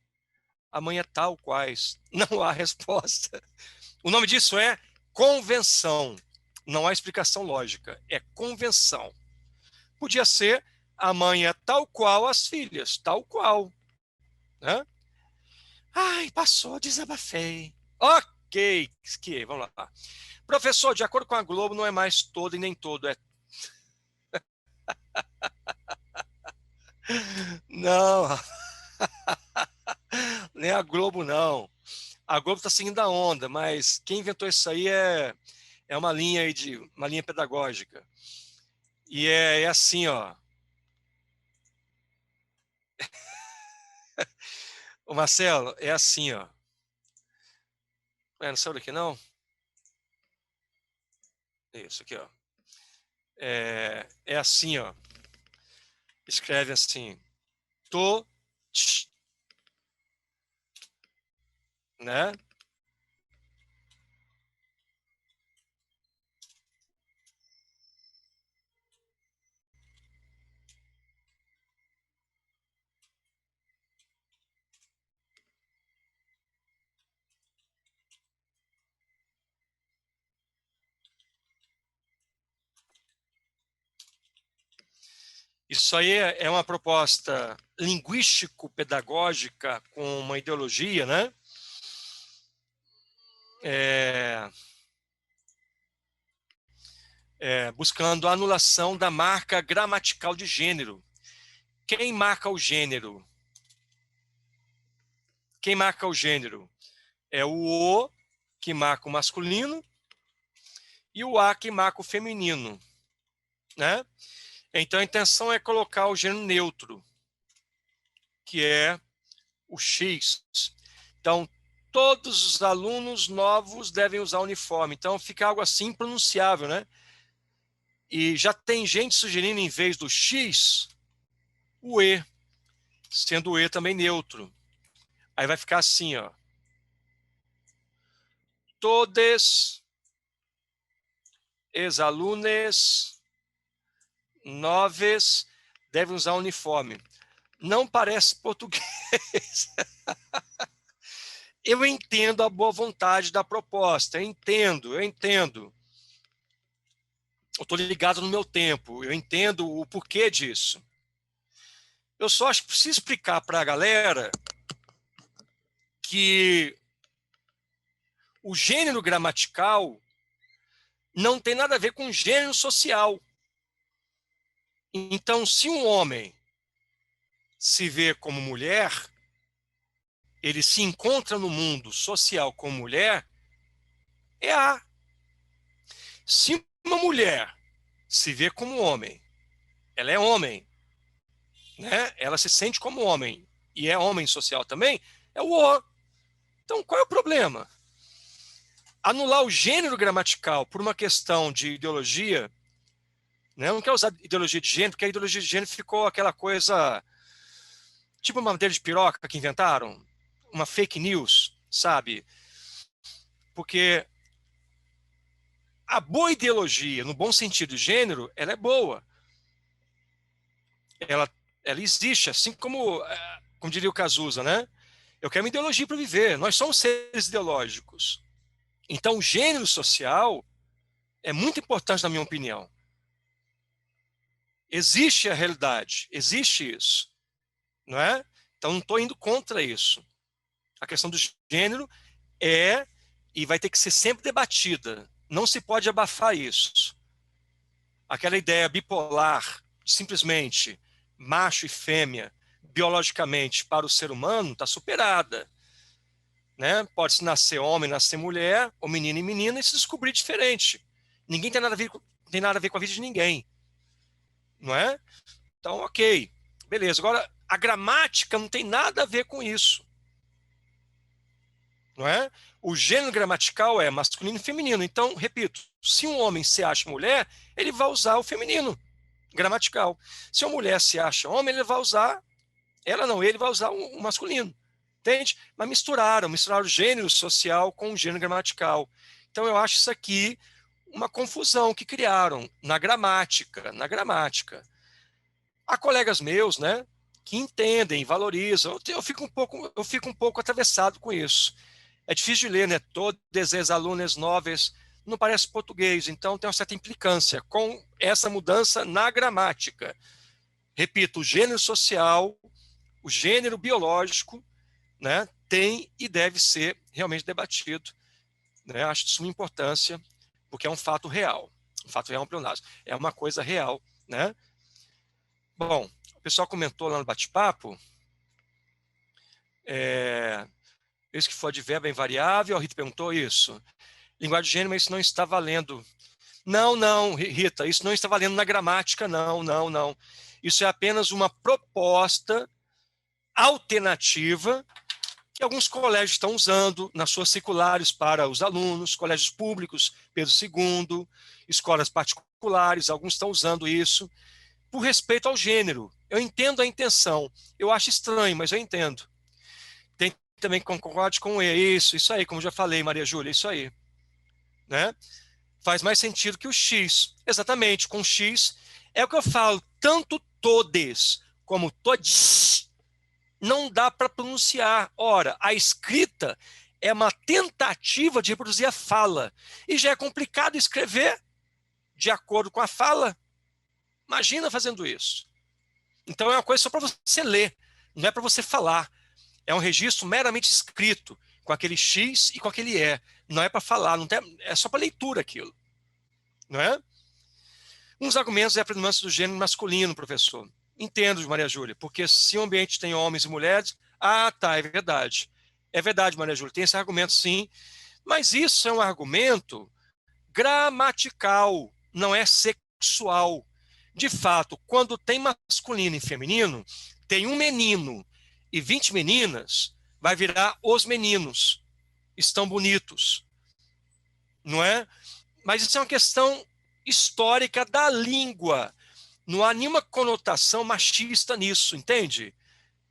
A: A mãe é tal quais. Não há resposta. O nome disso é convenção. Não há explicação lógica. É convenção. Podia ser a mãe é tal qual as filhas, tal qual. Né? Ai, passou, desabafei. Ok, vamos lá. Professor, de acordo com a Globo, não é mais todo e nem todo. Não, nem a Globo, não. A Globo está seguindo a onda, mas quem inventou isso aí é uma linha aí uma linha pedagógica. E é assim, ó. O Marcelo, é assim, ó. Não saiu daqui, não? Isso aqui, ó. É assim, ó. Escreve assim. Tô, né? Isso aí é uma proposta linguístico-pedagógica com uma ideologia, né? É, buscando a anulação da marca gramatical de gênero. Quem marca o gênero? Quem marca o gênero? É o que marca o masculino e o A que marca o feminino, né? Então a intenção é colocar o gênero neutro, que é o X. Então todos os alunos novos devem usar uniforme. Então fica algo assim impronunciável, né? E já tem gente sugerindo em vez do X o E, sendo o E também neutro. Aí vai ficar assim, ó. Todes ex-alunos noves devem usar uniforme. não parece português. Eu entendo a boa vontade da proposta, eu entendo. Eu estou ligado no meu tempo, eu entendo o porquê disso. Eu só acho que preciso explicar para a galera que o gênero gramatical não tem nada a ver com gênero social. Então, se um homem se vê como mulher, ele se encontra no mundo social como mulher, é A. Se uma mulher se vê como homem, ela é homem, né? Ela se sente como homem e é homem social também, é o O. Então, qual é o problema? Anular o gênero gramatical por uma questão de ideologia, né? Não quer usar ideologia de gênero, porque a ideologia de gênero ficou aquela coisa, tipo uma madeira de piroca que inventaram, uma fake news, sabe? Porque a boa ideologia, no bom sentido de gênero, ela é boa. Ela, ela existe, assim como diria o Cazuza, né? Eu quero uma ideologia para viver. Nós somos seres ideológicos. Então, o gênero social é muito importante, na minha opinião. Existe a realidade, existe isso, não é? Então, não estou indo contra isso. A questão do gênero é e vai ter que ser sempre debatida. Não se pode abafar isso. Aquela ideia bipolar, simplesmente macho e fêmea, biologicamente, para o ser humano, está superada. Né? Pode-se nascer homem, nascer mulher, ou menino e menina, e se descobrir diferente. Ninguém tem nada a ver, tem nada a ver com a vida de ninguém. Não é? Então, ok. Beleza. Agora, a gramática não tem nada a ver com isso. Não é? O gênero gramatical é masculino e feminino. Então, repito, se um homem se acha mulher, ele vai usar o feminino gramatical. Se uma mulher se acha homem, ele vai usar, ela não, ele vai usar o masculino. Entende? Mas misturaram o gênero social com o gênero gramatical. Então, eu acho isso aqui uma confusão que criaram na gramática. Há colegas meus, né, que entendem, valorizam. Eu fico um pouco atravessado com isso. É difícil de ler, né? Todas as alunas novas não parece português, então tem uma certa implicância com essa mudança na gramática. Repito, o gênero social, o gênero biológico, né, tem e deve ser realmente debatido. Né? Acho de suma importância, porque é um fato real. Um fato real, pleonasmo. É uma coisa real. Né? Bom, o pessoal comentou lá no bate-papo, isso que for advérbio é invariável, a Rita perguntou isso. Linguagem de gênero, mas isso não está valendo. Não, Rita, isso não está valendo na gramática, não. Isso é apenas uma proposta alternativa que alguns colégios estão usando nas suas circulares para os alunos, colégios públicos, Pedro II, escolas particulares, alguns estão usando isso, por respeito ao gênero. Eu entendo a intenção, eu acho estranho, mas eu entendo. Tem também que concorde com isso aí, como já falei, Maria Júlia, isso aí. Né? Faz mais sentido que o X. Exatamente, com X é o que eu falo, tanto todes como todes não dá para pronunciar. Ora, a escrita é uma tentativa de reproduzir a fala. E já é complicado escrever de acordo com a fala. Imagina fazendo isso. Então é uma coisa só para você ler, não é para você falar. É um registro meramente escrito, com aquele X e com aquele E. Não é para falar, não tem, é só para leitura aquilo. Não é? Uns argumentos é a predominância do gênero masculino, professor. Entendo, Maria Júlia, porque se o ambiente tem homens e mulheres, tá, é verdade. É verdade, Maria Júlia, tem esse argumento sim, mas isso é um argumento gramatical, não é sexual. De fato, quando tem masculino e feminino, tem um menino e 20 meninas, vai virar os meninos. Estão bonitos, não é? Mas isso é uma questão histórica da língua. Não há nenhuma conotação machista nisso, entende?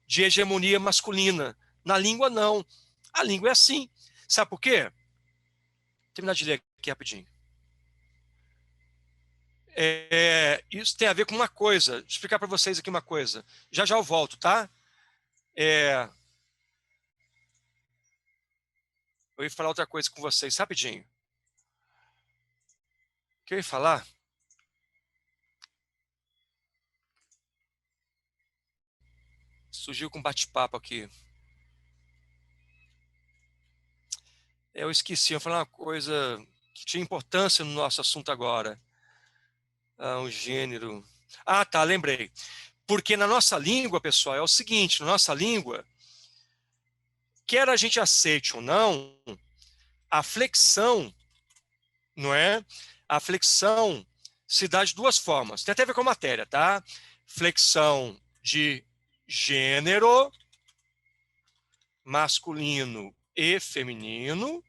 A: De hegemonia masculina. Na língua, não. A língua é assim. Sabe por quê? Vou terminar de ler aqui rapidinho. Isso tem a ver com uma coisa. Deixa eu explicar para vocês aqui uma coisa. Já já eu volto, tá? Eu ia falar outra coisa com vocês, rapidinho. O que eu ia falar? Surgiu com um bate-papo aqui. Eu esqueci, eu ia falar uma coisa que tinha importância no nosso assunto agora. O gênero. Ah, tá, lembrei. Porque na nossa língua, pessoal, é o seguinte, na nossa língua, quer a gente aceite ou não, a flexão, não é? A flexão se dá de duas formas. Tem até a ver com a matéria, tá? Flexão de gênero, masculino e feminino,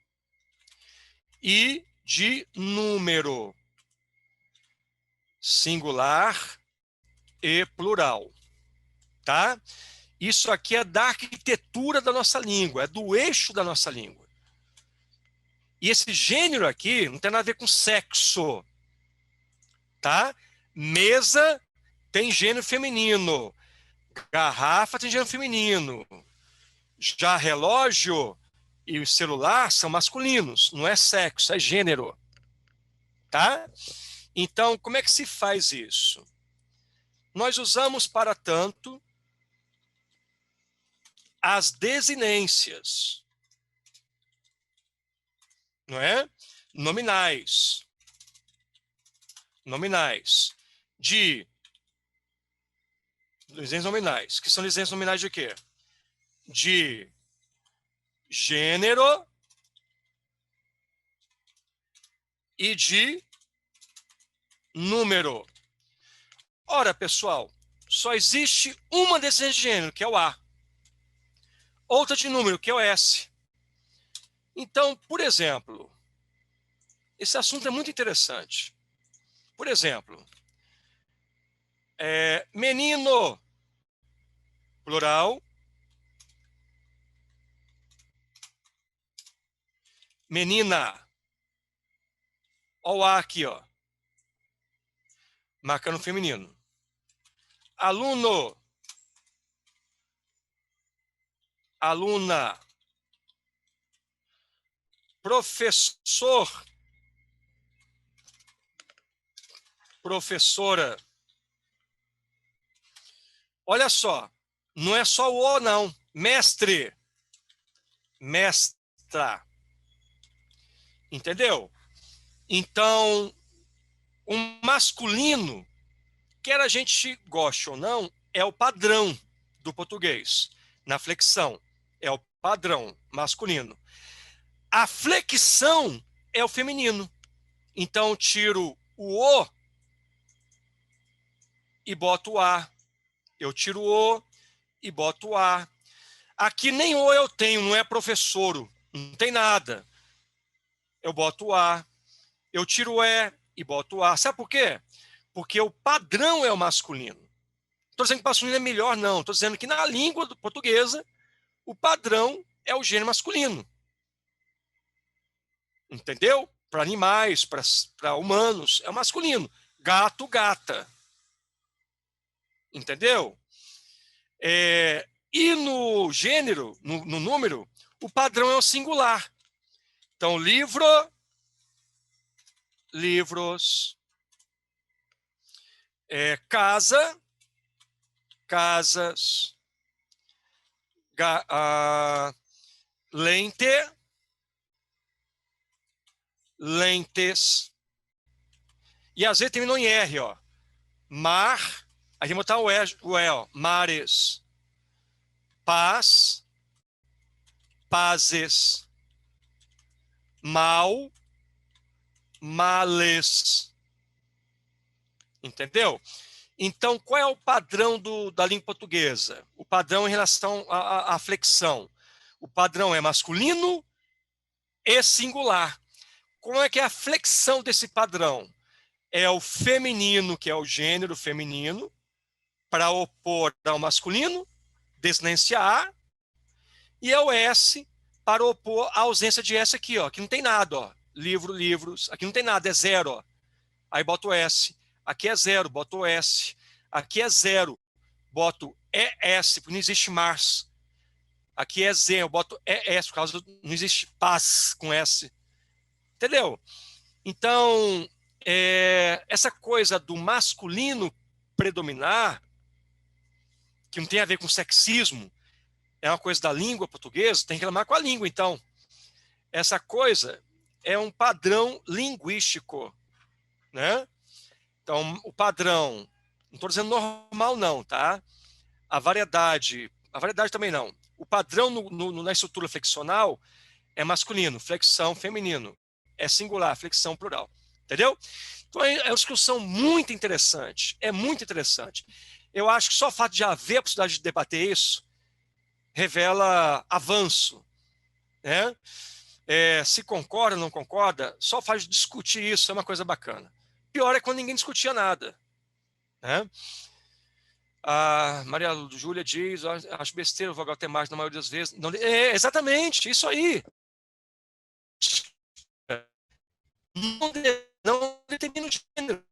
A: e de número, singular e plural, tá? Isso aqui é da arquitetura da nossa língua, é do eixo da nossa língua. E esse gênero aqui não tem nada a ver com sexo, tá? Mesa tem gênero feminino, garrafa tem gênero feminino, já relógio e o celular são masculinos, não é sexo, é gênero, tá? Então, como é que se faz isso? Nós usamos, para tanto, as desinências, não é? Nominais. Nominais. De desinências nominais. Que são desinências nominais de quê? De gênero e de número. Ora, pessoal, só existe uma desinência de gênero, que é o A. Outra de número, que é o S. Então, por exemplo, esse assunto é muito interessante. Por exemplo, menino, plural. Menina. Olha o A aqui, ó. Marcando feminino. Aluno. Aluna. Professor. Professora. Olha só. Não é só o O, não. Mestre. Mestra. Entendeu? Então, o masculino, quer a gente goste ou não, é o padrão do português. Na flexão, é o padrão masculino. A flexão é o feminino. Então, tiro o O e boto o A. Eu tiro o O e boto o A. Aqui nem O eu tenho, não é professoro. Não tem nada. Eu boto o A. Eu tiro o E e boto o A. Sabe por quê? Porque o padrão é o masculino. Estou dizendo que o masculino é melhor, não. Estou dizendo que na língua portuguesa, o padrão é o gênero masculino. Entendeu? Para animais, para humanos, é o masculino. Gato, gata. Entendeu? E no gênero, no número, o padrão é o singular. Então, livro, livros, casa, casas, lente, lentes. E às vezes terminou em R, ó. Mar, aí tem que botar o E, ó. Mares. Paz, pazes. Mal, males. Entendeu? Então, qual é o padrão da língua portuguesa? O padrão em relação à flexão. O padrão é masculino e singular. Como é que é a flexão desse padrão? É o feminino, que é o gênero feminino, para opor ao masculino, desinência A, e é o S para opor a ausência de S aqui, ó. Aqui não tem nada, ó. Livro, livros. Aqui não tem nada, é zero, ó. Aí bota o S. Aqui é 0, boto o S. Aqui é 0, boto ES, porque não existe Mars. Aqui é Z, eu boto ES, por causa do, não existe paz com S. Entendeu? Então, essa coisa do masculino predominar, que não tem a ver com sexismo, é uma coisa da língua portuguesa, tem que reclamar com a língua, então. Essa coisa é um padrão linguístico, né? Então, o padrão, não estou dizendo normal não, tá? A variedade também não. O padrão na estrutura flexional é masculino, flexão feminino. É singular, flexão plural. Entendeu? Então é uma discussão muito interessante. É muito interessante. Eu acho que só o fato de haver a possibilidade de debater isso revela avanço, né? Se concorda ou não concorda, só faz discutir isso é uma coisa bacana. Pior é quando ninguém discutia nada, né? A Maria Júlia diz, acho besteira o vogal temático na maioria das vezes. Não, exatamente, isso aí. Não determina o gênero.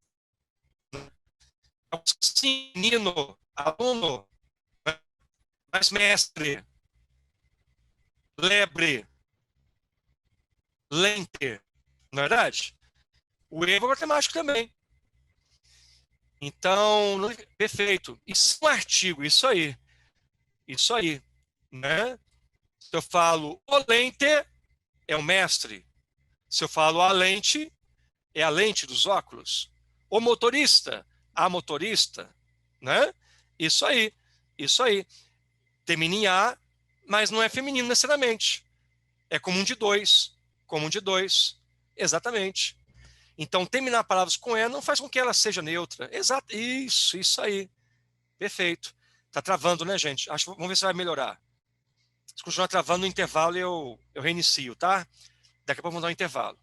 A: Sim, menino, aluno, mas mestre, lebre, lente, não é verdade? O E é matemático também. Então, perfeito. Isso é um artigo, isso aí. Isso aí. Né? Se eu falo o lente, é o mestre. Se eu falo a lente, é a lente dos óculos. O motorista, a motorista. Né? Isso aí. Isso aí. Termina em A, mas não é feminino necessariamente. É comum de dois. Comum de dois. Exatamente. Então, terminar palavras com E não faz com que ela seja neutra. Exato. Isso aí. Perfeito. Tá travando, né, gente? Vamos ver se vai melhorar. Se continuar travando no intervalo, eu reinicio, tá? Daqui a pouco vamos dar um intervalo.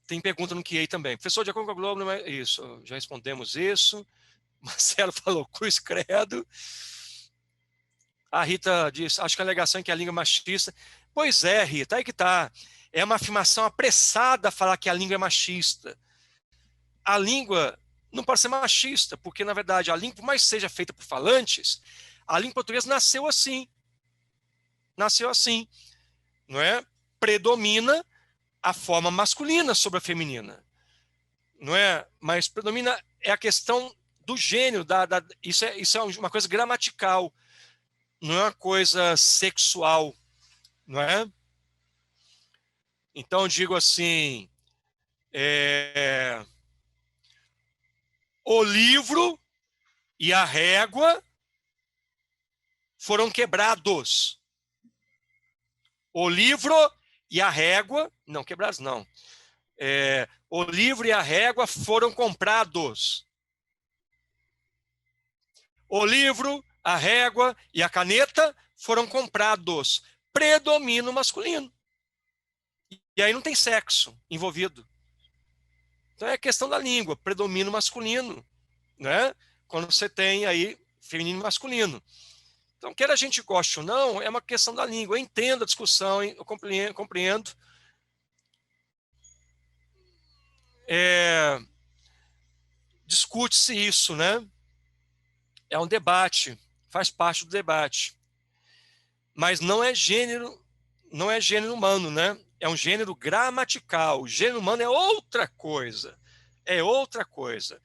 A: Tem pergunta no QA também. Professor, de acordo com a Globo, isso, já respondemos isso. Marcelo falou cruz credo. A Rita diz, acho que a alegação é que a língua é machista. Pois é, Rita, aí que tá. É uma afirmação apressada falar que a língua é machista. A língua não pode ser machista, porque, na verdade, a língua, por mais seja feita por falantes, a língua portuguesa nasceu assim. Nasceu assim, não é? Predomina a forma masculina sobre a feminina, não é? Mas predomina a questão do gênero, isso é uma coisa gramatical, não é uma coisa sexual, não é? Então, eu digo assim, o livro e a régua foram quebrados. O livro e a régua, não, quebrados não. O livro e a régua foram comprados. O livro, a régua e a caneta foram comprados. Predomina o masculino. E aí não tem sexo envolvido. Então é a questão da língua, predomina o masculino, né? Quando você tem aí feminino e masculino. Então, quer a gente goste ou não, é uma questão da língua. Eu entendo a discussão, eu compreendo. Discute-se isso, né? É um debate, faz parte do debate. Mas não é gênero humano, né? É um gênero gramatical. O gênero humano é outra coisa. É outra coisa.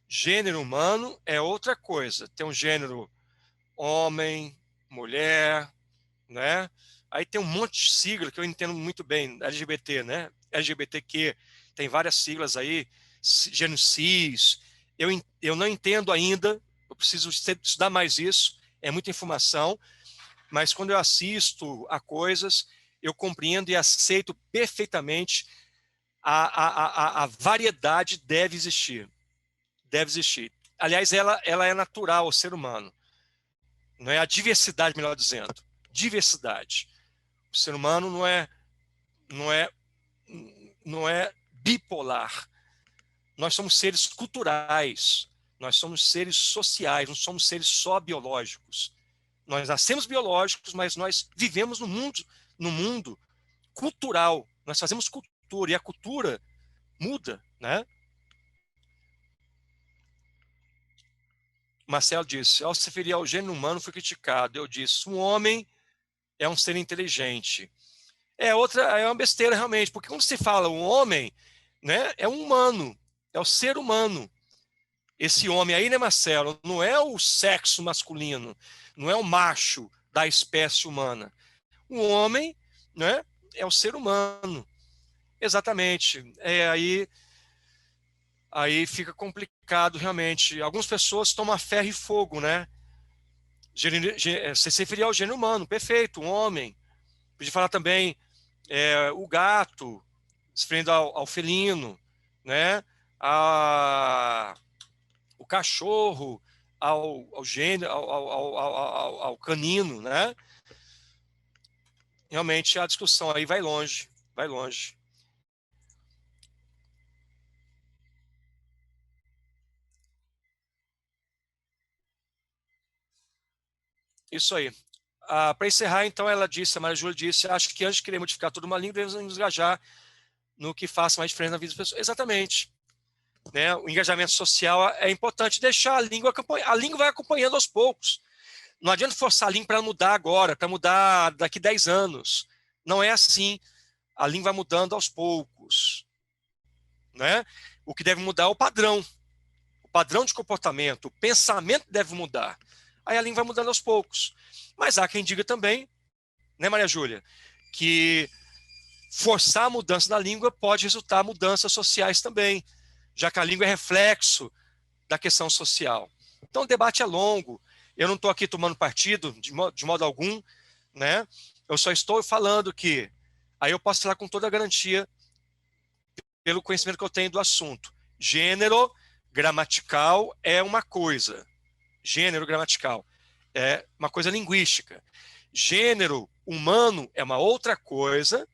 A: Gênero humano é outra coisa. Tem um gênero homem, mulher, né? Aí tem um monte de sigla que eu entendo muito bem, LGBT, né? LGBTQ, tem várias siglas aí, gênero cis. Eu não entendo ainda, eu preciso estudar mais isso, é muita informação, mas quando eu assisto a coisas, eu compreendo e aceito perfeitamente a variedade deve existir. Deve existir. Aliás, ela é natural ao ser humano. Não é a diversidade, melhor dizendo. Diversidade. O ser humano não é, não é bipolar. Nós somos seres culturais. Nós somos seres sociais. Não somos seres só biológicos. Nós nascemos biológicos, mas nós vivemos no mundo cultural. Nós fazemos cultura e a cultura muda, né? Marcelo disse, ao se referir ao gênero humano, foi criticado. Eu disse, um homem é um ser inteligente. É uma besteira realmente, porque quando se fala um homem, né, é um humano, é o ser humano. Esse homem aí, né, Marcelo, não é o sexo masculino, não é o macho da espécie humana. O homem, né, é o ser humano. Exatamente. Aí fica complicado realmente. Algumas pessoas tomam a ferro e fogo, né? Você se referia ao gênero humano, perfeito, um homem. Podia falar também o gato, se referindo ao felino, né? A, o cachorro, ao gênero, ao canino, né? Realmente a discussão aí vai longe, vai longe. Isso aí. Para encerrar, então, ela disse, a Maria Júlia disse, acho que antes de querer modificar toda uma língua, devemos nos engajar no que faça mais diferença na vida das pessoas. Exatamente. Né? O engajamento social é importante deixar a língua acompanhar. A língua vai acompanhando aos poucos. Não adianta forçar a língua para mudar agora, para mudar daqui 10 anos. Não é assim. A língua vai mudando aos poucos. Né? O que deve mudar é o padrão de comportamento, o pensamento deve mudar. Aí a língua vai mudando aos poucos. Mas há quem diga também, né, Maria Júlia, que forçar a mudança na língua pode resultar em mudanças sociais também, já que a língua é reflexo da questão social. Então o debate é longo. Eu não estou aqui tomando partido de modo algum, né? Eu só estou falando que aí eu posso falar com toda a garantia pelo conhecimento que eu tenho do assunto. Gênero gramatical é uma coisa. Gênero gramatical é uma coisa linguística. Gênero humano é uma outra coisa,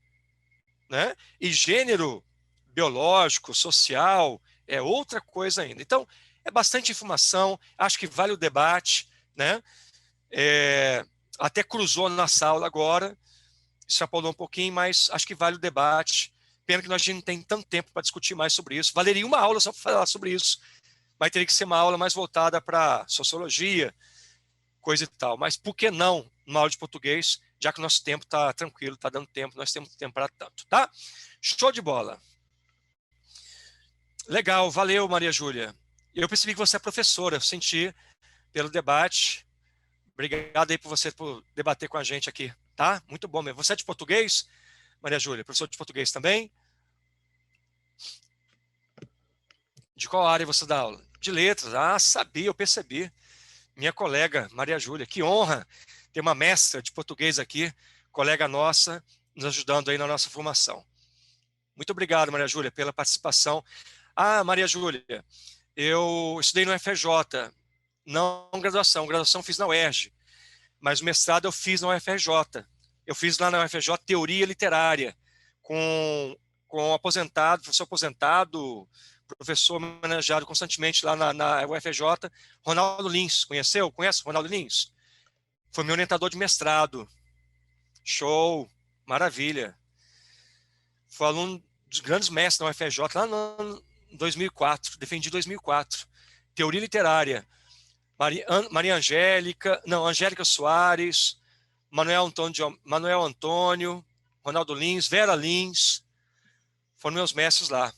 A: né? E gênero biológico, social, é outra coisa ainda. Então, é bastante informação, acho que vale o debate, né? Até cruzou na sala agora, extrapolou um pouquinho, mas acho que vale o debate. Pena que nós não tem tanto tempo para discutir mais sobre isso. Valeria uma aula só para falar sobre isso, mas teria que ser uma aula mais voltada para sociologia, coisa e tal. Mas por que não uma aula de português, já que o nosso tempo está tranquilo, está dando tempo, nós temos tempo para tanto, tá? Show de bola. Legal, valeu, Maria Júlia. Eu percebi que você é professora, eu senti pelo debate. Obrigado aí por você por debater com a gente aqui, tá? Muito bom mesmo. Você é de português, Maria Júlia? Professor de português também? De qual área você dá aula? De letras. Ah, sabia, eu percebi. Minha colega, Maria Júlia. Que honra ter uma mestra de português aqui, colega nossa, nos ajudando aí na nossa formação. Muito obrigado, Maria Júlia, pela participação. Ah, Maria Júlia, eu estudei no FRJ, não graduação. Graduação fiz na UERJ, mas o mestrado eu fiz na UFRJ. Eu fiz lá na UFRJ Teoria Literária, com aposentado, professor aposentado, professor homenageado constantemente lá na UFRJ, Ronaldo Lins. Conheceu? Conhece o Ronaldo Lins? Foi meu orientador de mestrado. Show, maravilha. Foi aluno dos grandes mestres da UFRJ lá em 2004, defendi 2004. Teoria Literária. Maria Angélica, não, Angélica Soares, Manuel Antônio, Ronaldo Lins, Vera Lins, foram meus mestres lá.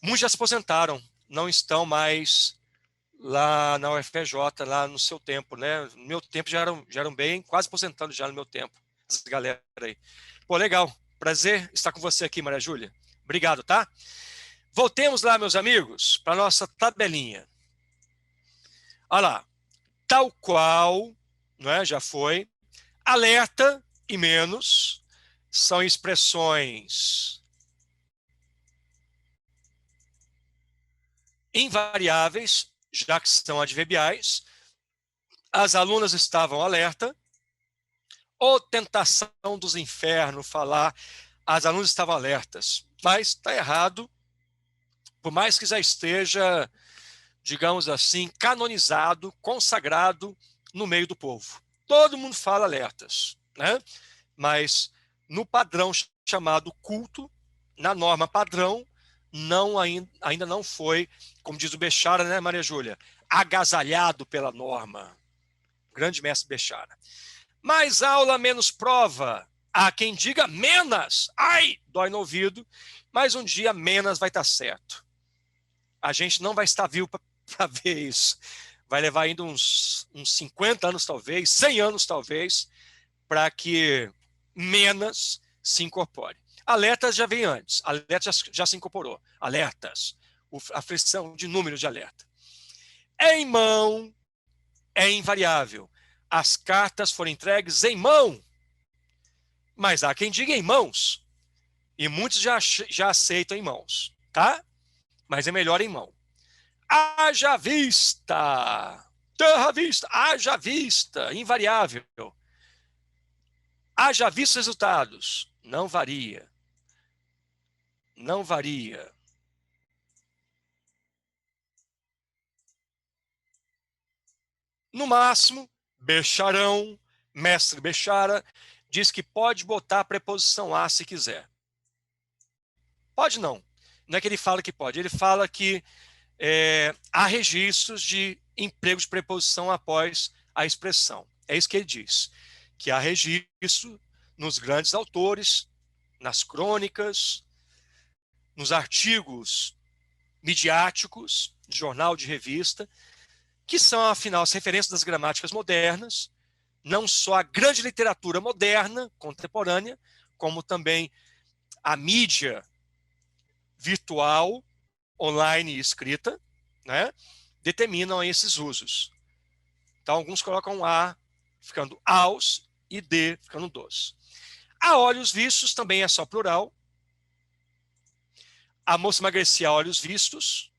A: Muitos já se aposentaram, não estão mais lá na UFPJ, lá no seu tempo, né? No meu tempo já eram bem, quase aposentando já no meu tempo, essa galera aí. Pô, legal, prazer estar com você aqui, Maria Júlia. Obrigado, tá? Voltemos lá, meus amigos, para a nossa tabelinha. Olha lá, tal qual, não é? Já foi. Alerta e menos são expressões invariáveis, já que são adverbiais. As alunas estavam alerta. Ou tentação dos infernos falar, as alunas estavam alertas. Mas está errado, por mais que já esteja, digamos assim, canonizado, consagrado no meio do povo. Todo mundo fala alertas, né? Mas no padrão chamado culto, na norma padrão, ainda não foi, como diz o Bechara, né, Maria Júlia, agasalhado pela norma. Grande mestre Bechara. Mais aula, menos prova. Há quem diga menos. Ai, dói no ouvido. Mas um dia menos vai estar certo. A gente não vai estar vivo para ver isso. Vai levar ainda uns 50 anos, talvez, 100 anos, talvez, para que menos se incorpore. Alertas já vem antes. Alertas já se incorporou. Alertas. A frição de números de alerta. Em mão é invariável. As cartas foram entregues em mão. Mas há quem diga em mãos. E muitos já aceitam em mãos. Tá? Mas é melhor em mão. Haja vista. Terra vista. Haja vista. Invariável. Haja visto resultados. Não varia. Não varia. No máximo, Becharão, mestre Bechara, diz que pode botar a preposição a se quiser. Pode não. Não é que ele fala que pode. Ele fala que há registros de emprego de preposição após a expressão. É isso que ele diz. Que há registro nos grandes autores, nas crônicas, nos artigos midiáticos, de jornal, de revista, que são, afinal, as referências das gramáticas modernas, não só a grande literatura moderna, contemporânea, como também a mídia virtual, online e escrita, né, determinam esses usos. Então, alguns colocam A ficando aos e D ficando dos. A olhos vistos também é só plural. A moça emagrecia a olhos vistos.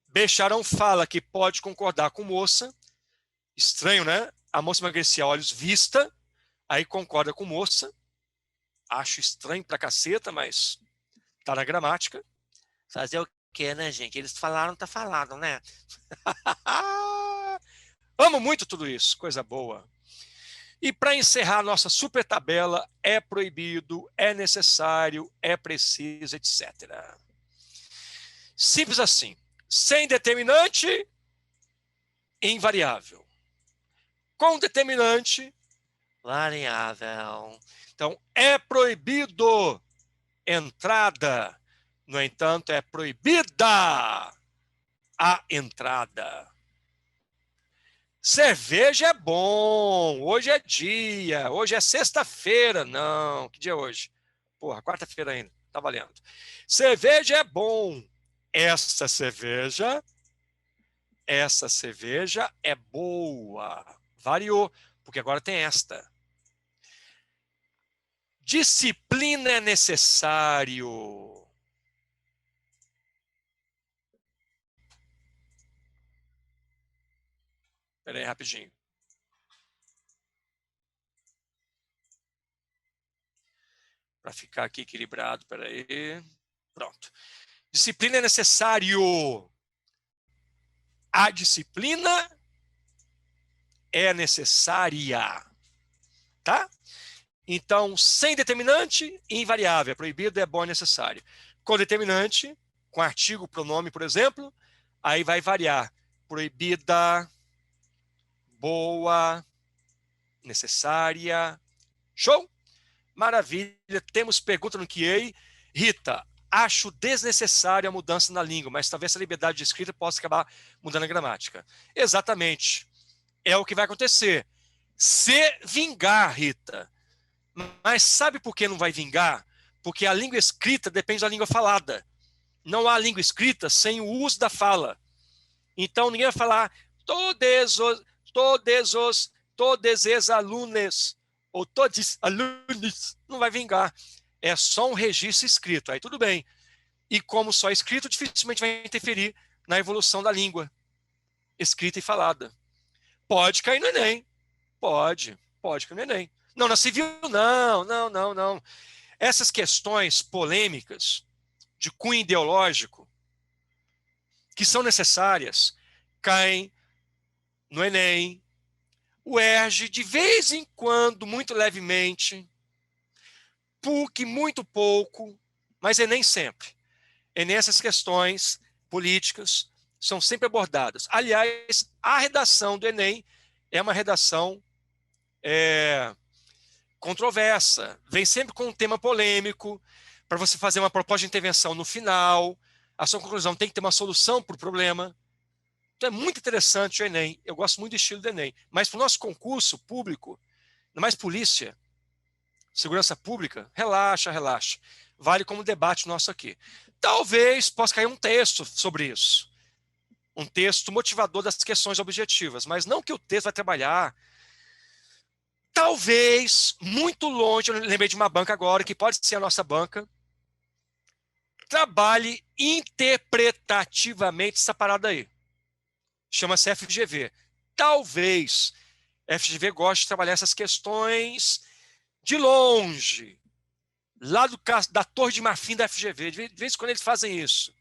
A: Becharão fala que pode concordar com moça. Estranho, né? A moça emagrecia a olhos vista. Aí concorda com moça. Acho estranho pra caceta, mas tá na gramática. Fazer o quê, né, gente? Eles falaram, tá falado, né? Amo muito tudo isso, coisa boa. E para encerrar nossa super tabela, é proibido, é necessário, é preciso, etc. Simples assim. Sem determinante, invariável. Com determinante, variável. Então, é proibido entrada. No entanto, é proibida a entrada. Cerveja é bom. Hoje é dia. Hoje é sexta-feira. Não, que dia é hoje? Porra, quarta-feira ainda. Tá valendo. Cerveja é bom. Essa cerveja é boa. Variou, porque agora tem esta. Disciplina é necessário. Espera aí, rapidinho. Para ficar aqui equilibrado, espera aí. Pronto. Disciplina é necessário. A disciplina é necessária. Tá? Então, sem determinante, invariável. É proibido, é bom, é necessário. Com determinante, com artigo, pronome, por exemplo, aí vai variar. Proibida, boa, necessária. Show? Maravilha. Temos pergunta no QA. Rita, acho desnecessária a mudança na língua, mas talvez essa liberdade de escrita possa acabar mudando a gramática. Exatamente. É o que vai acontecer. Se vingar, Rita. Mas sabe por que não vai vingar? Porque a língua escrita depende da língua falada. Não há língua escrita sem o uso da fala. Então ninguém vai falar todos os alunos ou todos alunos. Não vai vingar. É só um registro escrito. Aí tudo bem. E como só escrito, dificilmente vai interferir na evolução da língua escrita e falada. Pode cair no Enem. Pode cair no Enem. Não, na civil, não. Essas questões polêmicas de cunho ideológico que são necessárias caem no Enem, o ERJ de vez em quando, muito levemente, PUC muito pouco, mas Enem sempre. Enem essas questões políticas são sempre abordadas. Aliás, a redação do Enem é uma redação controversa, vem sempre com um tema polêmico, para você fazer uma proposta de intervenção no final, a sua conclusão tem que ter uma solução para o problema. Então é muito interessante o Enem, eu gosto muito do estilo do Enem, mas para o nosso concurso público, ainda mais polícia, segurança pública, relaxa, relaxa. Vale como debate nosso aqui. Talvez possa cair um texto sobre isso, um texto motivador das questões objetivas, mas não que o texto vai trabalhar. Talvez, muito longe, eu lembrei de uma banca agora, que pode ser a nossa banca, trabalhe interpretativamente essa parada aí. Chama-se FGV. Talvez a FGV goste de trabalhar essas questões de longe, lá da Torre de Marfim da FGV. De vez em quando eles fazem isso.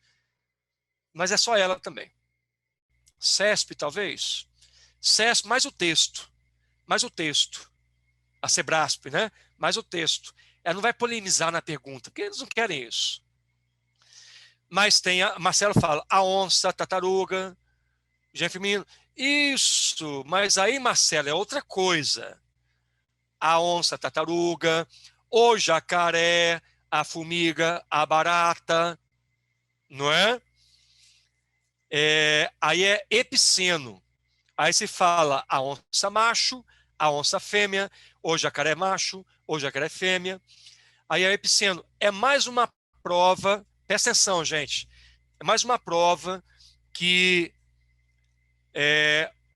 A: Mas é só ela também. CESP, talvez. CESP, mais o texto. Mais o texto. A Sebrasp, né? Mais o texto. Ela não vai polemizar na pergunta, porque eles não querem isso. Mas tem, Marcelo fala, a onça, a tartaruga, gênero feminino. Isso, mas aí, Marcelo, é outra coisa. A onça, a tartaruga, o jacaré, a formiga, a barata, não é? Aí é epiceno. Aí se fala a onça macho, a onça fêmea, o jacaré macho, o jacaré fêmea. Aí é epiceno. É mais uma prova, presta atenção, gente, é mais uma prova que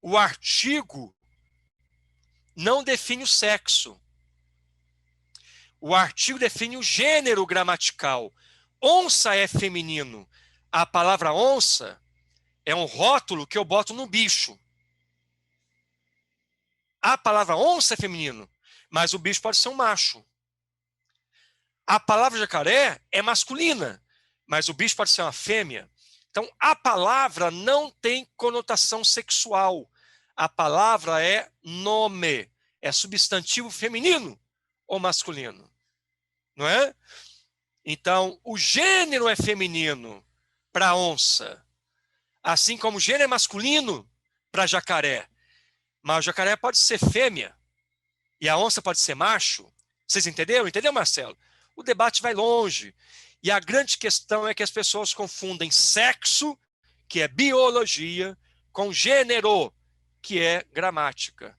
A: o artigo não define o sexo. O artigo define o gênero gramatical. Onça é feminino. A palavra onça é um rótulo que eu boto no bicho. A palavra onça é feminino, mas o bicho pode ser um macho. A palavra jacaré é masculina, mas o bicho pode ser uma fêmea. Então, a palavra não tem conotação sexual. A palavra é nome, é substantivo feminino ou masculino, não é? Então, o gênero é feminino para onça, assim como o gênero é masculino para jacaré. Mas o jacaré pode ser fêmea e a onça pode ser macho. Vocês entenderam? Entendeu, Marcelo? O debate vai longe. E a grande questão é que as pessoas confundem sexo, que é biologia, com gênero, que é gramática.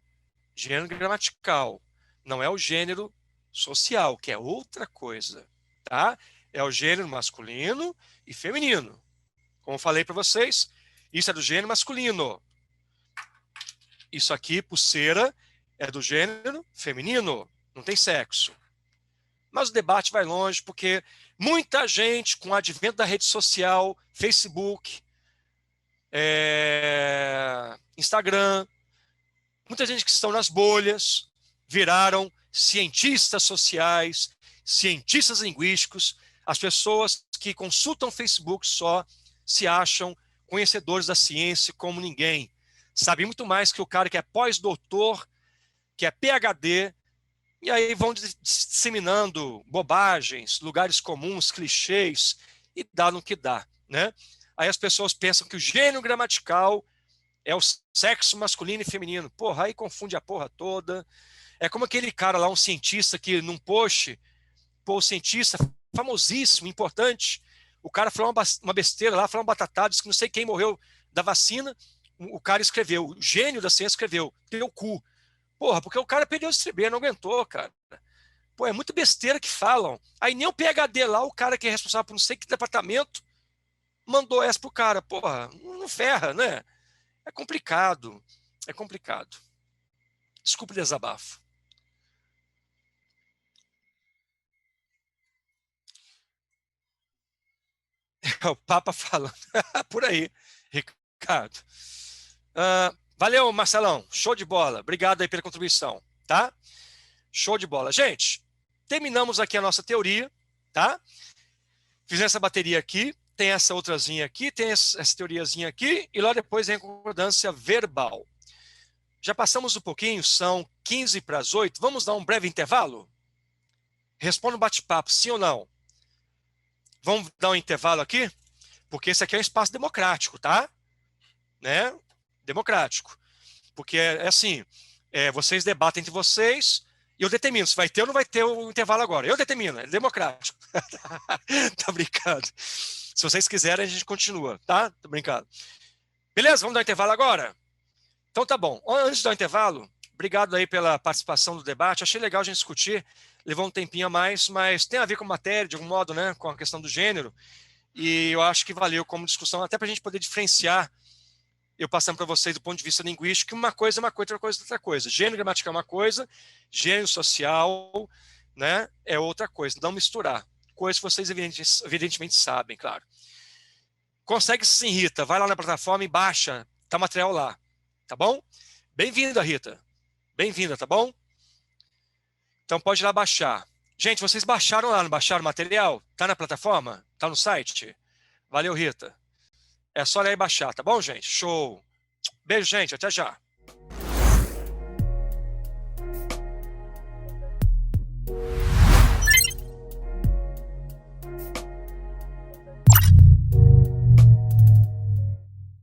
A: Gênero gramatical. Não é o gênero social, que é outra coisa. Tá? É o gênero masculino e feminino. Como eu falei para vocês, isso é do gênero masculino. Isso aqui, pulseira, é do gênero feminino. Não tem sexo. Mas o debate vai longe, porque muita gente, com o advento da rede social, Facebook, Instagram, muita gente que estão nas bolhas, viraram cientistas sociais, cientistas linguísticos. As pessoas que consultam Facebook só se acham conhecedores da ciência como ninguém. Sabem muito mais que o cara que é pós-doutor, que é PhD, e aí vão disseminando bobagens, lugares comuns, clichês, e dá no que dá, né? Aí as pessoas pensam que o gênero gramatical é o sexo masculino e feminino. Porra, aí confunde a porra toda. É como aquele cara lá, um cientista, que num post, o cientista famosíssimo, importante, o cara falou uma besteira lá, falou uma batatada, disse que não sei quem morreu da vacina, o cara escreveu, o gênio da ciência escreveu, teu cu. Porra, porque o cara perdeu o estribeiro, não aguentou, cara. Pô, é muito besteira que falam. Aí nem o PhD lá, o cara que é responsável por não sei que departamento, mandou essa pro cara. Porra, não ferra, né? É complicado. É complicado. Desculpe o desabafo. É o Papa falando. Por aí, Ricardo. Valeu, Marcelão. Show de bola. Obrigado aí pela contribuição, tá? Show de bola. Gente, terminamos aqui a nossa teoria, tá? Fiz essa bateria aqui, tem essa outrazinha aqui, tem essa teoriazinha aqui, e logo depois vem a concordância verbal. Já passamos um pouquinho, são 15 para as 8. Vamos dar um breve intervalo? Responda um bate-papo, sim ou não? Vamos dar um intervalo aqui? Porque esse aqui é um espaço democrático, tá? né? Democrático. Porque é assim, vocês debatem entre vocês e eu determino se vai ter ou não vai ter o intervalo agora. Eu determino, é democrático. Tá brincando. Se vocês quiserem, a gente continua, tá? Tô brincando. Beleza, vamos dar intervalo agora? Então tá bom. Antes de dar o intervalo, obrigado aí pela participação do debate. Achei legal a gente discutir. Levou um tempinho a mais, mas tem a ver com a matéria, de algum modo, né? Com a questão do gênero. E eu acho que valeu como discussão, até para a gente poder diferenciar, eu passando para vocês do ponto de vista linguístico, que uma coisa é uma coisa, outra coisa é outra coisa. Gênero gramatical é uma coisa, gênero social, né, é outra coisa. Não misturar. Coisas que vocês evidentemente sabem, claro. Consegue sim, Rita. Vai lá na plataforma e baixa. Tá material lá. Tá bom? Bem-vinda, Rita. Bem-vinda, tá bom? Então pode ir lá baixar. Gente, vocês baixaram lá, não baixaram o material? Tá na plataforma? Tá no site? Valeu, Rita. É só ir lá e baixar, tá bom, gente? Show. Beijo, gente. Até já.